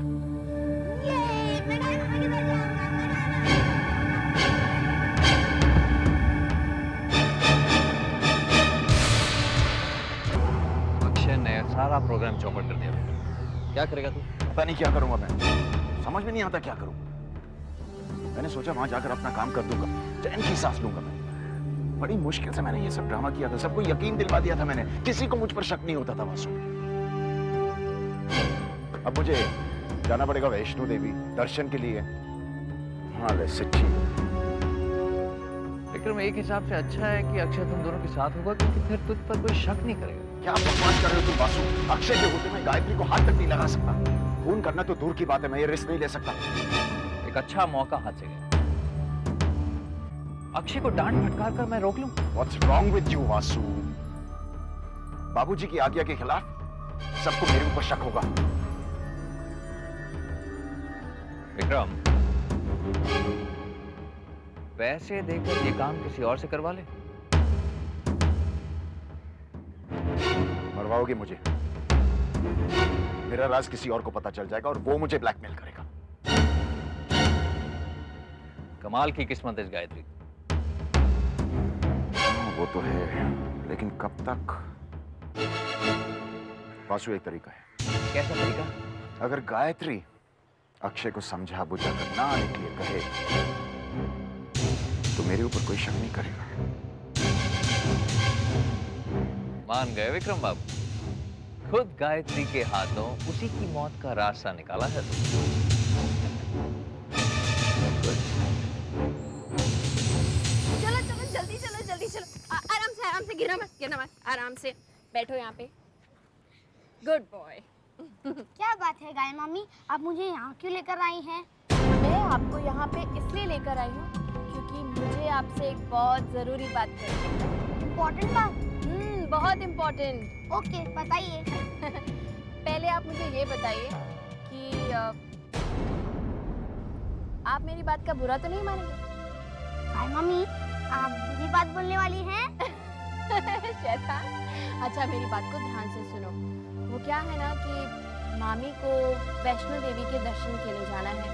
अक्षय ने सारा प्रोग्राम चौपट कर दिया। क्या करेगा तू? पता नहीं क्या करूंगा मैं, समझ में नहीं आता क्या करूं। मैंने सोचा वहां जाकर अपना काम कर दूंगा, चैन की सांस लूंगा मैं। बड़ी मुश्किल से मैंने ये सब ड्रामा किया था, सबको यकीन दिलवा दिया था मैंने, किसी को मुझ पर शक नहीं होता था वासु। अब मुझे जाना पड़ेगा वैष्णो देवी दर्शन के लिए। हाँ ले सच्ची विक्रम, एक हिसाब से अच्छा है कि अक्षय तुम दोनों के साथ होगा, क्योंकि फिर तुझ पर कोई शक नहीं करेगा। क्या बकवास कर रहे हो तुम वासु? अक्षय के होते मैं गायत्री को हाथ तक नहीं लगा सकता। खून करना तो दूर की बात है, मैं ये रिस्क नहीं ले सकता। एक अच्छा मौका हाथ से गया। अक्षय को डांट फटकार कर मैं रोक लूं? What's wrong with you, Vasu? बाबूजी की आज्ञा के खिलाफ सबको मेरे ऊपर शक होगा। विक्रम, पैसे देकर ये काम किसी और से करवा ले। मरवाओगे मुझे, मेरा राज किसी और को पता चल जाएगा और वो मुझे ब्लैकमेल करेगा। कमाल की किस्मत है इस गायत्री। वो तो है, लेकिन कब तक? वासु, एक तरीका है। कैसा तरीका? अगर गायत्री अक्षय को समझा बुझा कर ना आने के लिए कहे तो मेरे ऊपर कोई शक नहीं करेगा। मान गए विक्रम बाबू, खुद गायत्री के हाथों उसी की मौत का रास्ता निकाला है। चलो चलो जल्दी चलो, जल्दी चलो। आराम से, गिरना मत, आराम से बैठो यहाँ पे। Good boy. क्या बात है गाय मामी, आप मुझे यहाँ क्यों लेकर आई हैं? मैं आपको यहाँ पे इसलिए लेकर आई हूँ क्योंकि मुझे आपसे एक बहुत जरूरी बात करनी है। इम्पोर्टेंट बात? बहुत इम्पोर्टेंट। ओके, बताइए। पहले आप मुझे ये बताइए कि आप मेरी बात का बुरा तो नहीं मानेंगे? गाय मामी, आप बुरी बात बोलने वाली हैं? शैतान। अच्छा, मेरी बात को ध्यान से सुनो। वो क्या है ना कि मामी को वैष्णो देवी के दर्शन के लिए जाना है।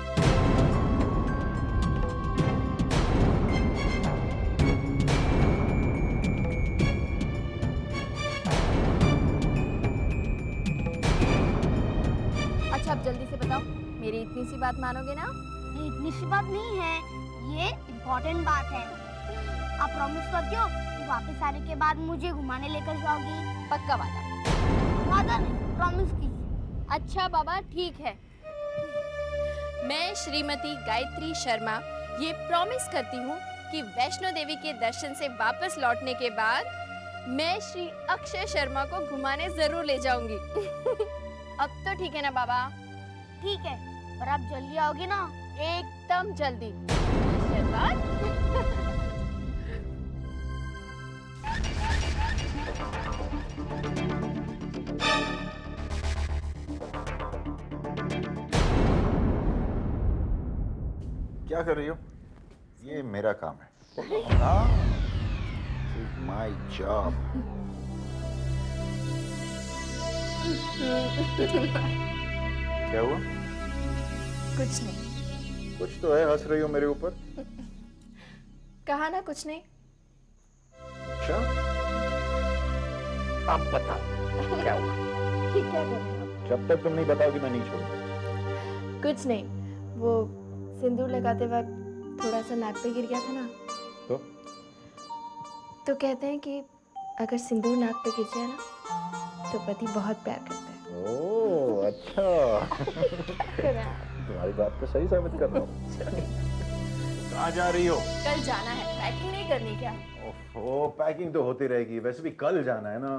इतनी सी बात मानोगे ना? ये इतनी सी बात नहीं है, ये इम्पोर्टेंट बात है। आप प्रॉमिस करती हो कि वापस आने के बाद मुझे घुमाने लेकर जाओगी? पक्का वादा। वादा नहीं, प्रॉमिस कीजिए। अच्छा बाबा ठीक है, मैं श्रीमती गायत्री शर्मा ये प्रॉमिस करती हूँ कि वैष्णो देवी के दर्शन से वापस लौटने के बाद मैं श्री अक्षय शर्मा को घुमाने जरूर ले जाऊंगी। अब तो ठीक है ना बाबा? ठीक है, पर आप जल्दी आओगे ना? एकदम जल्दी। आशीर्वाद। क्या कर रही हो? ये मेरा काम है। My job. क्या हुआ? कुछ नहीं। कुछ तो है, हंस रही हो मेरे ऊपर। कहा ना कुछ नहीं। अच्छा, अब बताओ क्या हुआ? ये क्या कर रहे हो? जब तक तुम नहीं बताओगी मैं नहीं छोड़ूंगा। कुछ नहीं, वो सिंदूर लगाते वक्त थोड़ा सा नाक पे गिर गया था ना, तो कहते हैं कि अगर सिंदूर नाक पे गिर जाए ना तो पति बहुत प्यार करता है। ओह अच्छा। तुम्हारी बात को सही साबित कर रहा हूँ। कहाँ जा रही हो? कल जाना है, पैकिंग नहीं करनी क्या? ओह पैकिंग तो होती रहेगी, वैसे भी कल जाना है ना।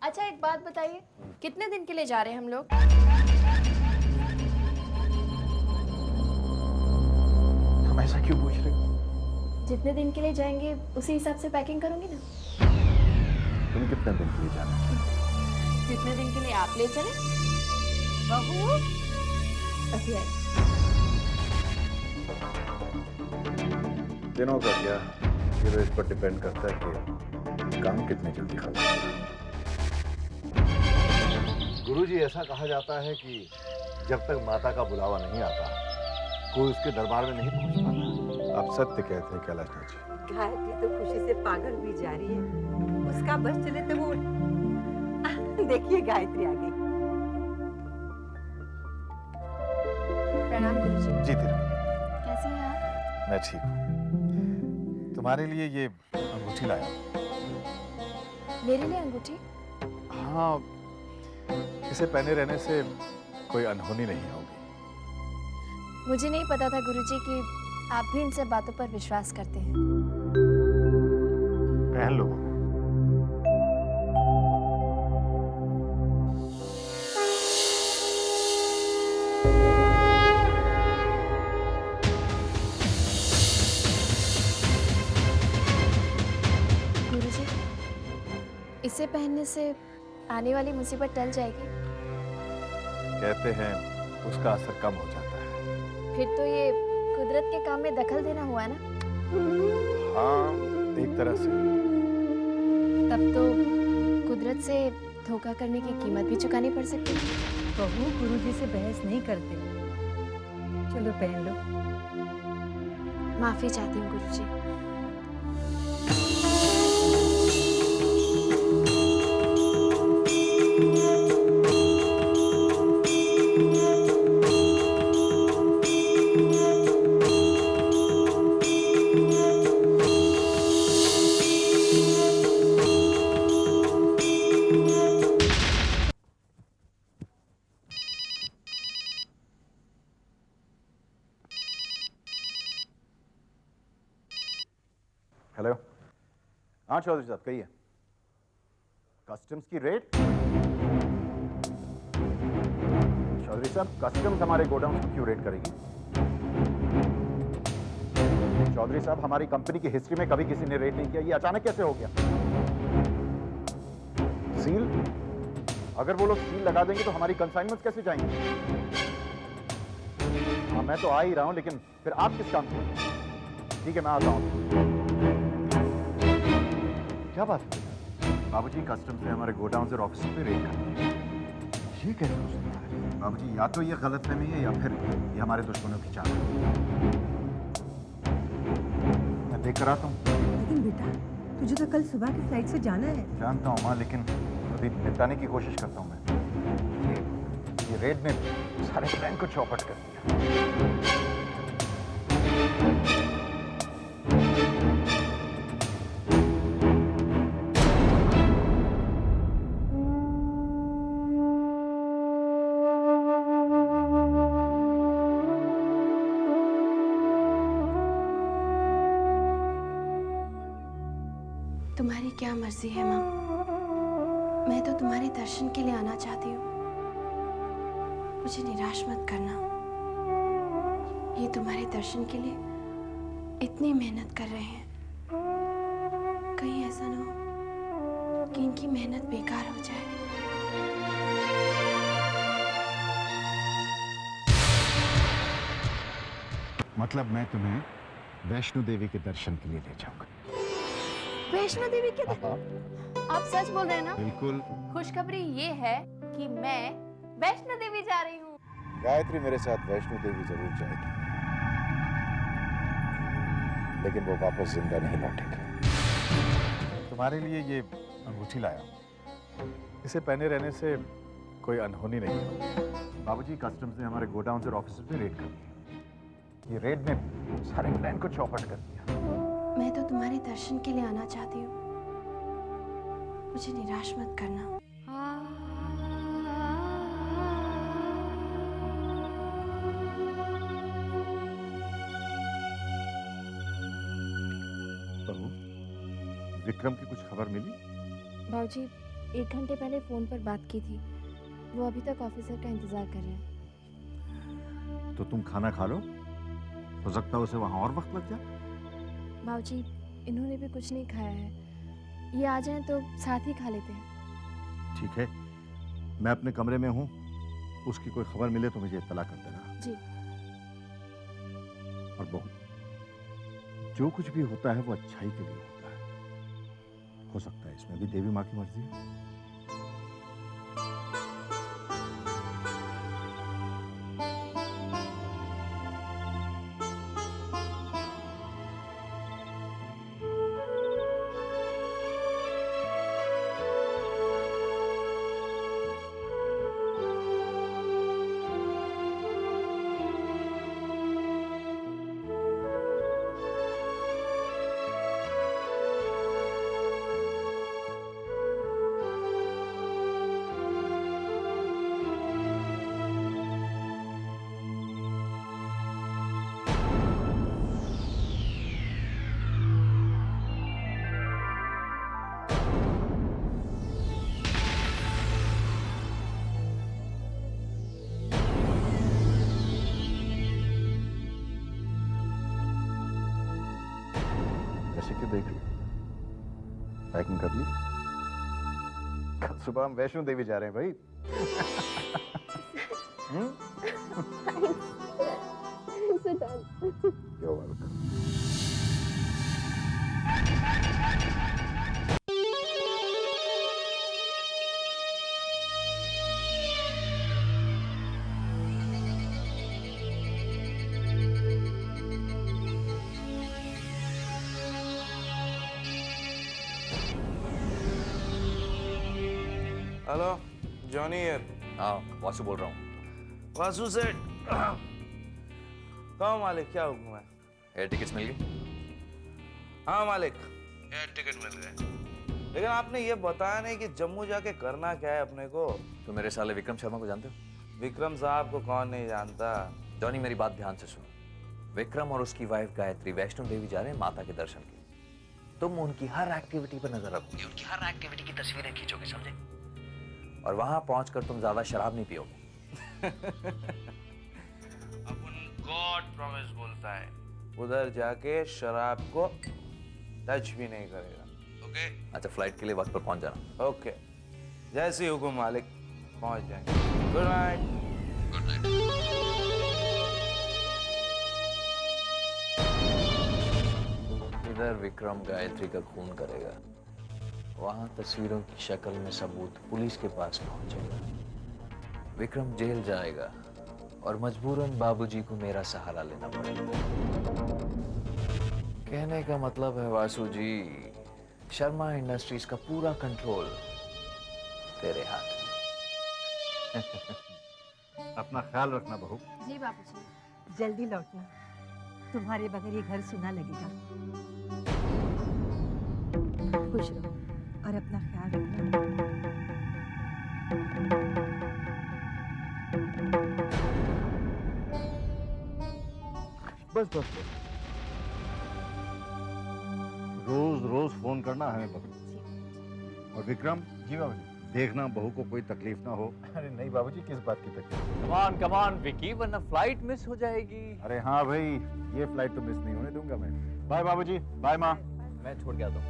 अच्छा एक बात बताइए, कितने दिन के लिए जा रहे हैं हम लोग? हम ऐसा क्यों पूछ रहे हो? जितने दिन के लिए जाएंगे उसी हिसाब से पैकिंग करूंगी ना। तुम कितने दिन के लिए जाना है? जितने दिन के लिए आप ले चले। बहू अभी आई। दिनों का क्या, ये तो इस पर डिपेंड करता है कि काम कितने जल्दी खत्म होगा। गुरुजी, ऐसा कहा जाता है कि जब तक माता का बुलावा नहीं आता कोई उसके दरबार में नहीं पहुंच पाता। आप सत्य कहते हैं कैलाश नाथ जी। गायत्री तो खुशी से पागल हुई जा रही है। उसका बस चले तो वो देखिए गायत्री आ गई। प्रणाम गुरुजी। जी तेरा। कैसे हैं आप? मैं ठीक हूँ। तुम्हारे लिए ये अंगूठी लाया हूँ। मेरे लिए अंगूठी? हाँ, इसे पहने रहने से कोई अनहोनी नहीं होगी। मुझे नहीं पता था गुरुजी कि आप भी इन सब बातों पर विश्वास करते हैं। पहन लो। गुरुजी, इसे पहनने से आने वाली मुसीबत टल जाएगी? कहते हैं उसका असर कम हो जाता है। फिर तो ये कुदरत के काम में दखल देना हुआ ना? हाँ, एक तरह से। तब तो कुदरत से धोखा करने की कीमत भी चुकानी पड़ सकती है। बहू गुरुजी से बहस नहीं करते। चलो पहन लो। माफी चाहती हूँ गुरुजी। हेलो। हाँ चौधरी साहब कहिए। कस्टम्स की रेट? चौधरी साहब कस्टम्स हमारे गोडाउन को क्यों रेट करेगी? चौधरी साहब हमारी कंपनी की हिस्ट्री में कभी किसी ने रेट नहीं किया, ये अचानक कैसे हो गया? सील? अगर वो लोग सील लगा देंगे तो हमारी कंसाइनमेंट्स कैसे जाएंगी? हाँ मैं तो आ ही रहा हूं, लेकिन फिर आप किस काम के? ठीक है मैं आता हूं। क्या बात है? बाबूजी कस्टम्स ने हमारे गोडाउन और ऑफिस पे रेड कर। ये कैसे हो सकता है? बाबूजी या तो ये गलतफहमी है या फिर ये हमारे दुश्मनों की चाल है। मैं देख कर आता हूँ। लेकिन बेटा तुझे तो कल सुबह की फ्लाइट से जाना है। जानता हूँ माँ, लेकिन अभी निपटाने की कोशिश करता हूँ मैं। ये रेड ने सारे प्लान को चौपट कर दिया। तुम्हारी क्या मर्जी है माँ, मैं तो तुम्हारे दर्शन के लिए आना चाहती हूँ। मुझे निराश मत करना। ये तुम्हारे दर्शन के लिए इतनी मेहनत कर रहे हैं, कहीं ऐसा ना हो कि इनकी मेहनत बेकार हो जाए। मतलब मैं तुम्हें वैष्णो देवी के दर्शन के लिए ले जाऊंगा। वैष्णो देवी के आप सच बोल रहे हैं ना? बिल्कुल। खुशखबरी ये है कि मैं वैष्णो देवी जा रही हूँ। गायत्री मेरे साथ वैष्णो देवी जरूर जाएगी, लेकिन वो वापस जिंदा नहीं लौटेगी। तुम्हारे लिए ये अंगूठी लाया। इसे पहने रहने से कोई अनहोनी नहीं है। बाबूजी, कस्टम्स ने हमारे गोडाउन और ऑफिस में रेड कर दिया। ये रेड ने सारे प्लान को चौपट कर दिया। मैं तो तुम्हारे दर्शन के लिए आना चाहती हूँ। मुझे निराश मत करना। बहू, विक्रम की कुछ खबर मिली? बाबूजी, 1 घंटे पहले फोन पर बात की थी। वो अभी तक ऑफिसर का इंतजार कर रहे हैं। तो तुम खाना खा लो, हो सकता है उसे वहां और वक्त लग जाए। बाबूजी, इन्होंने भी कुछ नहीं खाया है। ये आ जाएं तो साथ ही खा लेते हैं। ठीक है, मैं अपने कमरे में हूँ, उसकी कोई खबर मिले तो मुझे इत्तला कर देना। जी। और बहू, जो कुछ भी होता है वो अच्छाई के लिए होता है। हो सकता है इसमें भी देवी माँ की मर्जी है। ऐसे क्यों देख रही? पैकिंग कर ली? कल सुबह हम वैष्णो देवी जा रहे हैं भाई। You're welcome. Hello, Johnny here. हाँ, वासु बोल रहा हूँ। वासु सेठ। कहो मालिक, क्या हुक्म है? एयर टिकट्स मिल गई? हाँ मालिक, एयर टिकट मिल गए। लेकिन आपने ये बताया नहीं कि जम्मू जाके करना क्या है अपने को। तो मेरे साले विक्रम शर्मा को जानते हो? विक्रम साहब को कौन नहीं जानता। जॉनी, मेरी बात ध्यान से सुनो। विक्रम और उसकी वाइफ गायत्री वैष्णो देवी जा रहे हैं माता के दर्शन के। तुम उनकी हर एक्टिविटी पर नजर रखोगे, उनकी हर एक्टिविटी की तस्वीरें खींचोगे, समझे? और वहां पहुंचकर तुम ज्यादा शराब नहीं पियोगे। अपन गॉड प्रॉमिस बोलता है, उधर जाके शराब को टच भी नहीं करेगा। ओके? अच्छा, फ्लाइट के लिए वक्त पर पहुंच जाना। ओके, जैसे हुकुम मालिक, पहुंच जाएंगे। Good night. Good night. इधर विक्रम गायत्री का खून करेगा, वहां तस्वीरों की शक्ल में सबूत पुलिस के पास पहुंचेगा। विक्रम जेल जाएगा और मजबूरन बाबूजी को मेरा सहारा लेना पड़ेगा। कहने का मतलब है वासु जी, शर्मा इंडस्ट्रीज का पूरा कंट्रोल तेरे हाथ में। अपना ख्याल रखना बहू। जी बाबूजी। जल्दी लौटना, तुम्हारे बगैर ये घर सुना लगेगा। खुश रहो और अपना ख्याल रखना। बस बस बस, रोज रोज फोन करना हमें पकड़ो। और विक्रम। जी बाबूजी। देखना बहू को कोई तकलीफ ना हो। अरे नहीं बाबूजी, किस बात की तकलीफ? कम ऑन विकी, वरना फ्लाइट मिस हो जाएगी। अरे हाँ भाई, ये फ्लाइट तो मिस नहीं होने दूंगा मैं। बाय बाबूजी, बाय माँ। मैं छोड़ के आता हूँ।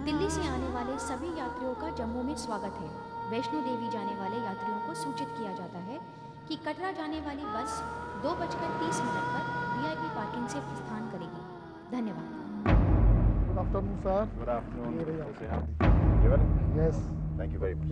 दिल्ली से आने वाले सभी यात्रियों का जम्मू में स्वागत है। वैष्णो देवी जाने वाले यात्रियों को सूचित किया जाता है कि कटरा जाने वाली बस 2:30 पर वीआईपी पार्किंग से प्रस्थान करेगी। धन्यवाद। Good afternoon sir. Good afternoon. ये रही कैसे हैं आप? ये वाले? Yes. Thank you very much.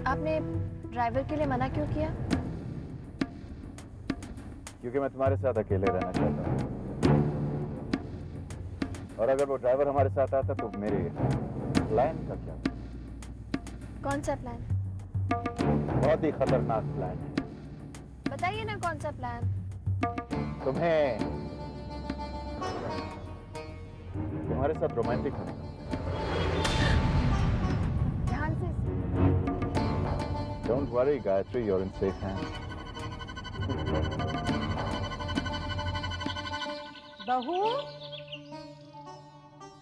आपने ड्राइवर के लिए मना क्यों किया? क्योंकि मैं तुम्हारे साथ अकेले रहना चाहता हूँ, और अगर वो ड्राइवर हमारे साथ आता तो मेरे प्लान का क्या? कौन सा प्लान? बहुत ही खतरनाक प्लान है। बताइए ना कौन सा प्लान? तुम्हें तुम्हारे साथ रोमांटिक होने का। ध्यान से। Don't worry, Gayatri, you're in safe hands. बहू,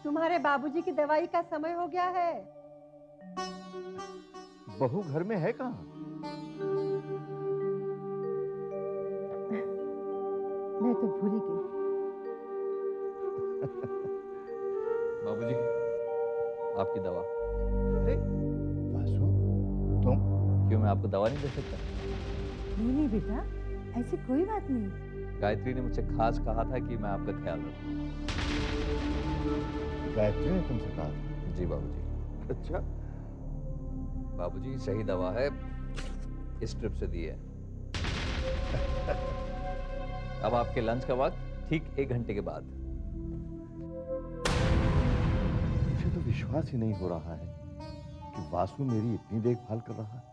तुम्हारे बाबूजी की दवाई का समय हो गया है। बहू घर में है कहाँ? मैं तो भूल ही गई। बाबूजी, आपकी दवा। अरे वासु, तुम? क्यों, मैं आपको दवा नहीं दे सकता? नहीं बेटा, ऐसी कोई बात नहीं। गायत्री ने मुझसे खास कहा था कि मैं आपका ख्याल रखूं। गायत्री ने तुमसे कहा? जी बाबूजी। अच्छा। बाबूजी, सही दवा है, इस ट्रिप से दी है। अब आपके लंच का वक्त ठीक 1 घंटे के बाद। मुझे तो विश्वास ही नहीं हो रहा है कि वासु मेरी इतनी देखभाल कर रहा है।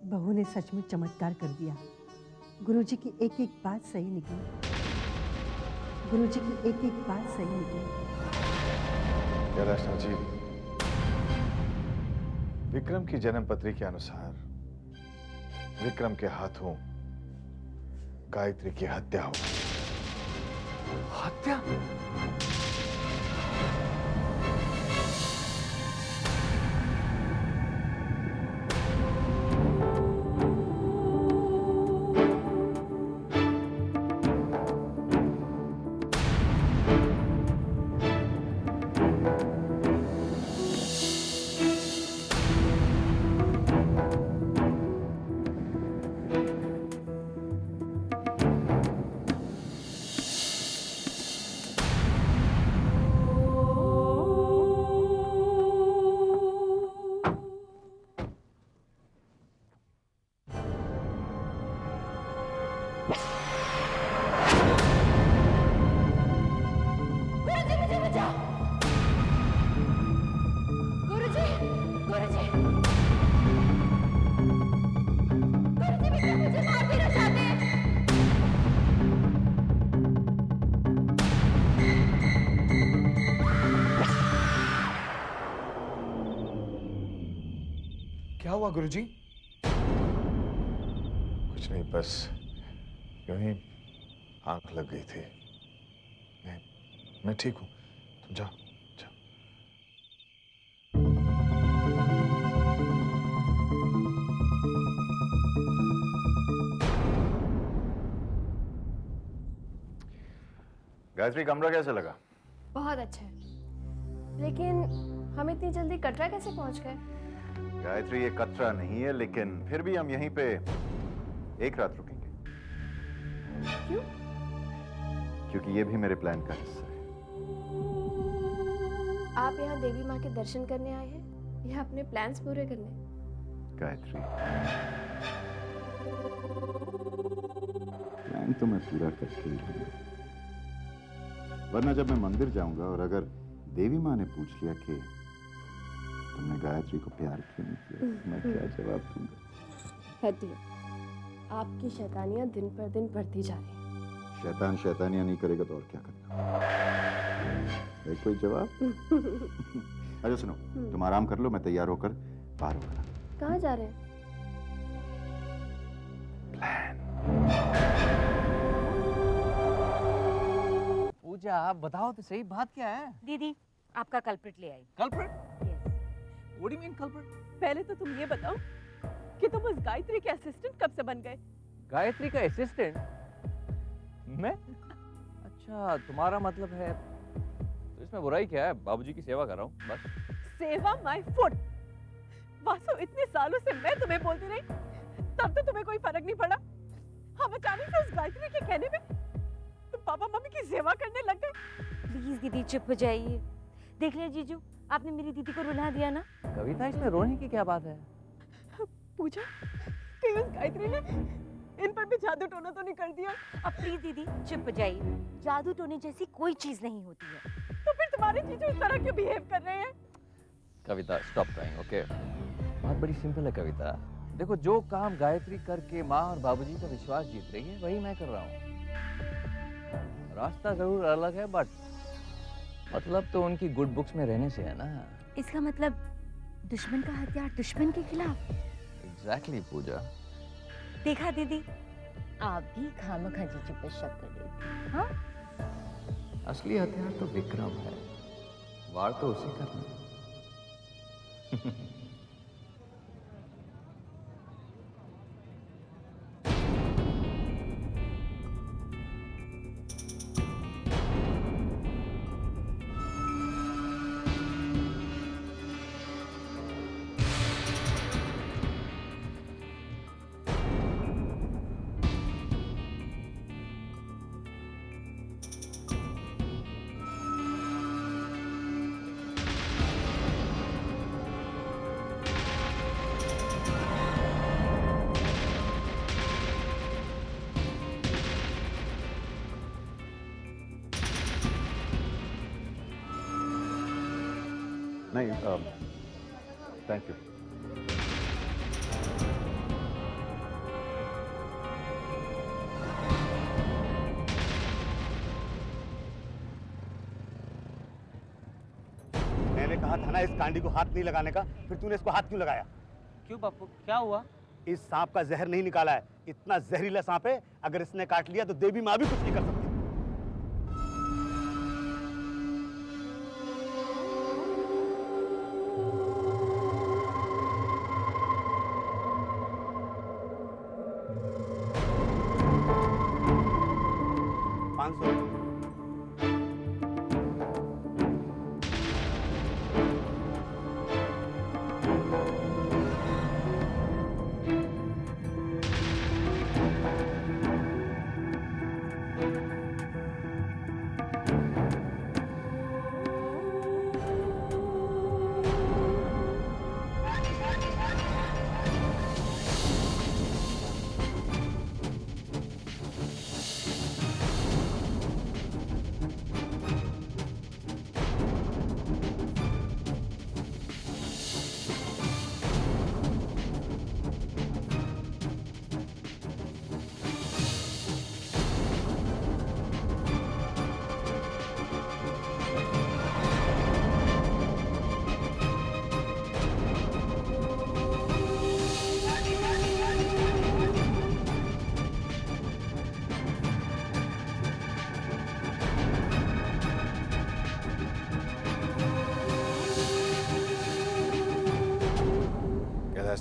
बहू ने सचमुच चमत्कार कर दिया। गुरुजी की एक एक बात सही निकली। गुरुजी की एक एक बात सही निकली। रचना जी, विक्रम की जन्म पत्री के अनुसार विक्रम के हाथों गायत्री की हत्या हो। हत्या? हुआ गुरुजी? कुछ नहीं, बस यूं ही आंख लग गई थी। मैं ठीक हूं, तुम जाओ। गायत्री, कमरा कैसा लगा? बहुत अच्छा है, लेकिन हम इतनी जल्दी कटरा कैसे पहुंच गए? गायत्री, ये कतरा नहीं है, लेकिन फिर भी हम यहीं पे एक रात रुकेंगे। क्यों? क्योंकि ये भी मेरे प्लान का हिस्सा है। आप यहाँ देवी माँ के दर्शन करने आए हैं या अपने प्लान्स पूरे करने? गायत्री, प्लान तो मैं पूरा करके ही रहूंगा, वरना जब मैं मंदिर जाऊंगा और अगर देवी माँ ने पूछ लिया कि तुमने गायत्री को प्यार क्यों नहीं किया, तो मैं क्या जवाब दूंगा? हटिए, आपकी शैतानियाँ दिन पर दिन बढ़ती जा रही हैं। शैतान शैतानियाँ नहीं करेगा तो और क्या करेगा? है कोई जवाब? अच्छा सुनो, तुम आराम कर लो, मैं तैयार होकर बाहर होगा। कहाँ जा रहे हैं? पूजा, आप बताओ तो सही, बात क्या है? दीदी आपका कल्प्रिट ले आई। Culprit? What do you mean culprit? पहले तो तुम ये बताओ कि तुम उस गायत्री के असिस्टेंट कब से बन गए? गायत्री का असिस्टेंट? मैं? अच्छा, तुम्हारा मतलब है, तो इसमें बुराई क्या है? बाबूजी की सेवा कर रहा हूँ बस। सेवा माय फुट। वासु, इतने सालों से मैं तुम्हें बोलती रही, तब तो तुम्हें कोई फर्क नहीं पड़ा। हम अचानक से उस गायत्री के कहने पे तुम पापा मम्मी की सेवा करने लग गए। प्लीज दीदी चुप हो जाइए। देख लिया जीजू, आपने मेरी दीदी को रुला दिया ना। कविता, इसमें रोने की क्या बात है? पूजा, कहीं उस गायत्री ने इन पर भी जादू टोना तो नहीं कर दिया? अब प्लीज दीदी चुप हो जाइए। जादू टोने जैसी कोई चीज नहीं होती है। तो फिर तुम्हारे जीजू इस तरह क्यों बिहेव कर रहे हैं? कविता, स्टॉप क्राइंग, ओके? बात बड़ी सिंपल है कविता। देखो, जो काम गायत्री करके माँ और बाबूजी का विश्वास जीत रही है, वही मैं कर रहा हूँ। रास्ता जरूर अलग है, बट मतलब तो उनकी गुड बुक्स में रहने से है ना। इसका मतलब दुश्मन का हथियार दुश्मन के खिलाफ। एग्जैक्टली पूजा। देखा दीदी, आप भी खामखा जीजू पे शक कर रही थी। हाँ? असली हथियार तो विक्रम है, वार तो उसी करना। नहीं, थैंक यू। मैंने कहा था ना इस कांडी को हाथ नहीं लगाने का, फिर तूने इसको हाथ क्यों लगाया? क्यों बापू, क्या हुआ? इस सांप का जहर नहीं निकाला है। इतना जहरीला सांप है, अगर इसने काट लिया तो देवी माँ भी कुछ नहीं कर सकती।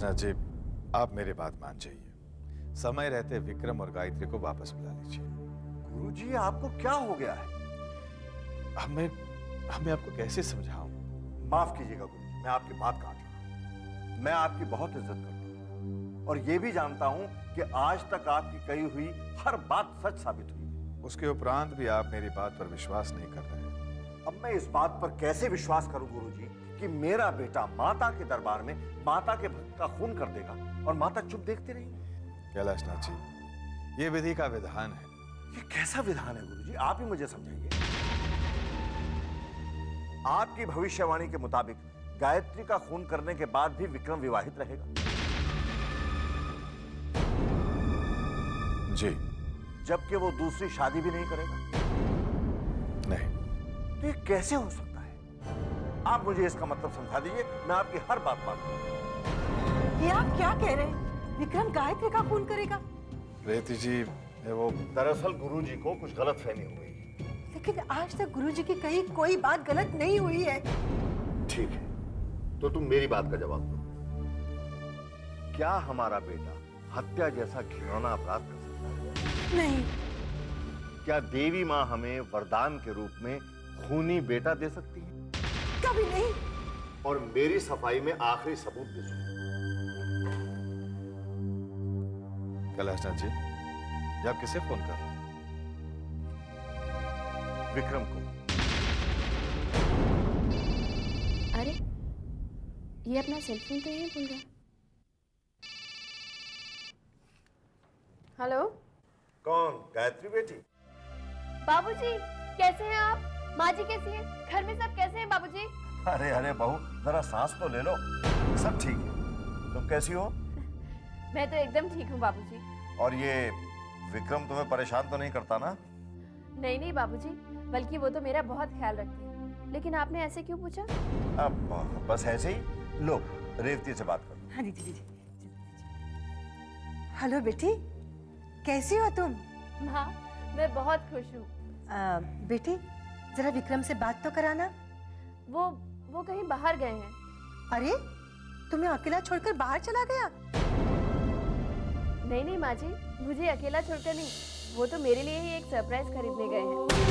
कैलाशनाथ जी, आप मेरी बात मान जाइए। समय रहते विक्रम और गायत्री को वापस बुला लीजिए। गुरुजी, आपको क्या हो गया है? मैं आपको कैसे समझाऊं? माफ कीजिएगा गुरुजी, मैं आपकी बात काट रहा हूं। मैं आपकी बहुत इज्जत करता हूं और ये भी जानता हूं कि आज तक आपकी कही हुई हर बात सच साबित हुई। उसके उपरांत भी आप मेरी बात पर विश्वास नहीं कर रहे। अब मैं इस बात पर कैसे विश्वास करूं गुरुजी कि मेरा बेटा माता के दरबार में माता के भक्त का खून कर देगा और माता चुप देखती रहेगी? कैलाशनाथ जी, ये विधि का विधान है। ये कैसा विधान है गुरुजी? आप ही मुझे समझाइए। आपकी भविष्यवाणी के मुताबिक गायत्री का खून करने के बाद भी विक्रम विवाहित रहेगा? जी। जबकि वो दूसरी शादी भी नहीं करेगा? नहीं। तो ये कैसे हो सकता है? आप मुझे इसका मतलब समझा दीजिए, मैं आपकी हर बात मानूंगा। ये आप क्या कह रहे हैं? विक्रम गायत्री का खून करेगा? रेवती जी, वो दरअसल गुरुजी को कुछ गलतफहमी हो गई। लेकिन आज तक गुरुजी की कही कोई बात गलत नहीं हुई है। ठीक है, तो तुम मेरी बात का जवाब दो। क्या हमारा बेटा हत्या जैसा घिनौना अपराध कर सकता है? नहीं। क्या देवी माँ हमें वरदान के रूप में खूनी बेटा दे सकती है? कभी नहीं। और मेरी सफाई में आखिरी सबूत भी सुनो। कैलाशनाथ जी, ये आप किसे फोन कर रहे हैं? विक्रम को। अरे, ये अपना सेलफोन तो यहीं भूल गया। हेलो। कौन? गायत्री बेटी? बाबूजी, कैसे हैं आप? माँ जी कैसी हैं? घर में सब कैसे हैं बाबूजी? अरे अरे बहू, जरा सांस तो ले लो। सब ठीक है। तुम कैसी हो? मैं तो एकदम ठीक हूँ बाबूजी। और ये विक्रम तुम्हें परेशान तो नहीं करता ना? नहीं नहीं बाबूजी, बल्कि वो तो मेरा बहुत ख्याल रखते हैं। लेकिन आपने ऐसे क्यों पूछा? अब बस ऐसे ही। लो, रेवती से बात करो। हाँ दीदी दीदी। हेलो बेटी, कैसी हो तुम? माँ, मैं बहुत खुश हूँ। बेटी, जरा विक्रम से बात तो कराना। वो कहीं बाहर गए हैं। अरे, तुम्हें अकेला छोड़कर बाहर चला गया? नहीं नहीं माँ जी, मुझे अकेला छोड़कर नहीं, वो तो मेरे लिए ही एक सरप्राइज खरीदने गए हैं।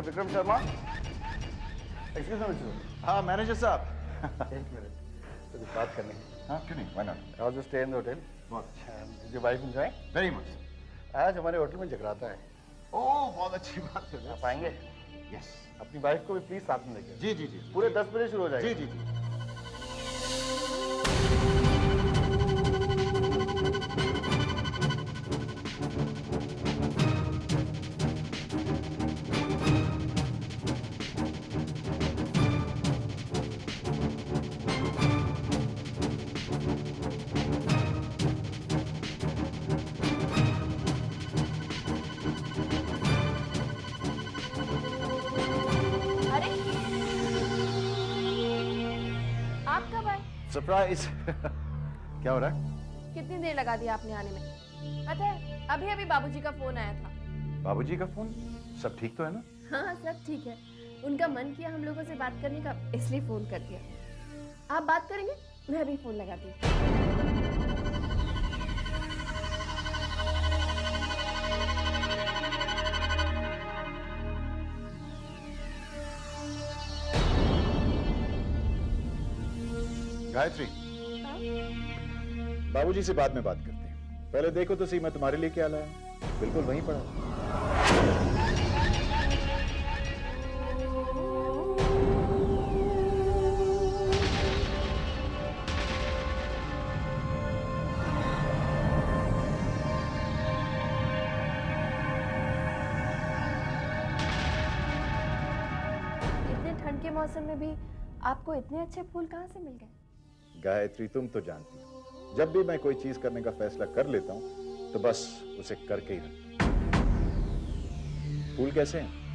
Vikram Sharma, excuse me. हाँ मैनेजर साहब। एक मिनट, तो कुछ बात करनी है। हाँ क्यों नहीं, why not? I was just stay in the hotel. Did your wife enjoy? Very much. आज हमारे होटल में जगराता है। ओह, बहुत अच्छी बात है। आप आएंगे? यस। अपनी वाइफ को भी प्लीज साथ में लेके। जी जी जी। पूरे 10 बजे शुरू हो जाएगा। जी जी जी। सरप्राइज। क्या हो रहा है? कितनी देर लगा दी आपने आने में? पता है, अभी अभी बाबूजी का फोन आया था। बाबूजी का फोन? सब ठीक तो है ना? हाँ सब ठीक है। उनका मन किया हम लोगों से बात करने का, इसलिए फोन कर दिया। आप बात करेंगे? मैं अभी फोन लगाती हूँ। गायत्री, बाबूजी से बाद में बात करते हैं। पहले देखो तो सही मैं तुम्हारे लिए क्या लाया। बिल्कुल वहीं पड़ा। इतने ठंड के मौसम में भी आपको इतने अच्छे फूल कहाँ से मिल गए? गायत्री, तुम तो जानती हो, जब भी मैं कोई चीज करने का फैसला कर लेता हूं तो बस उसे करके ही रखता हूं। फूल कैसे हैं?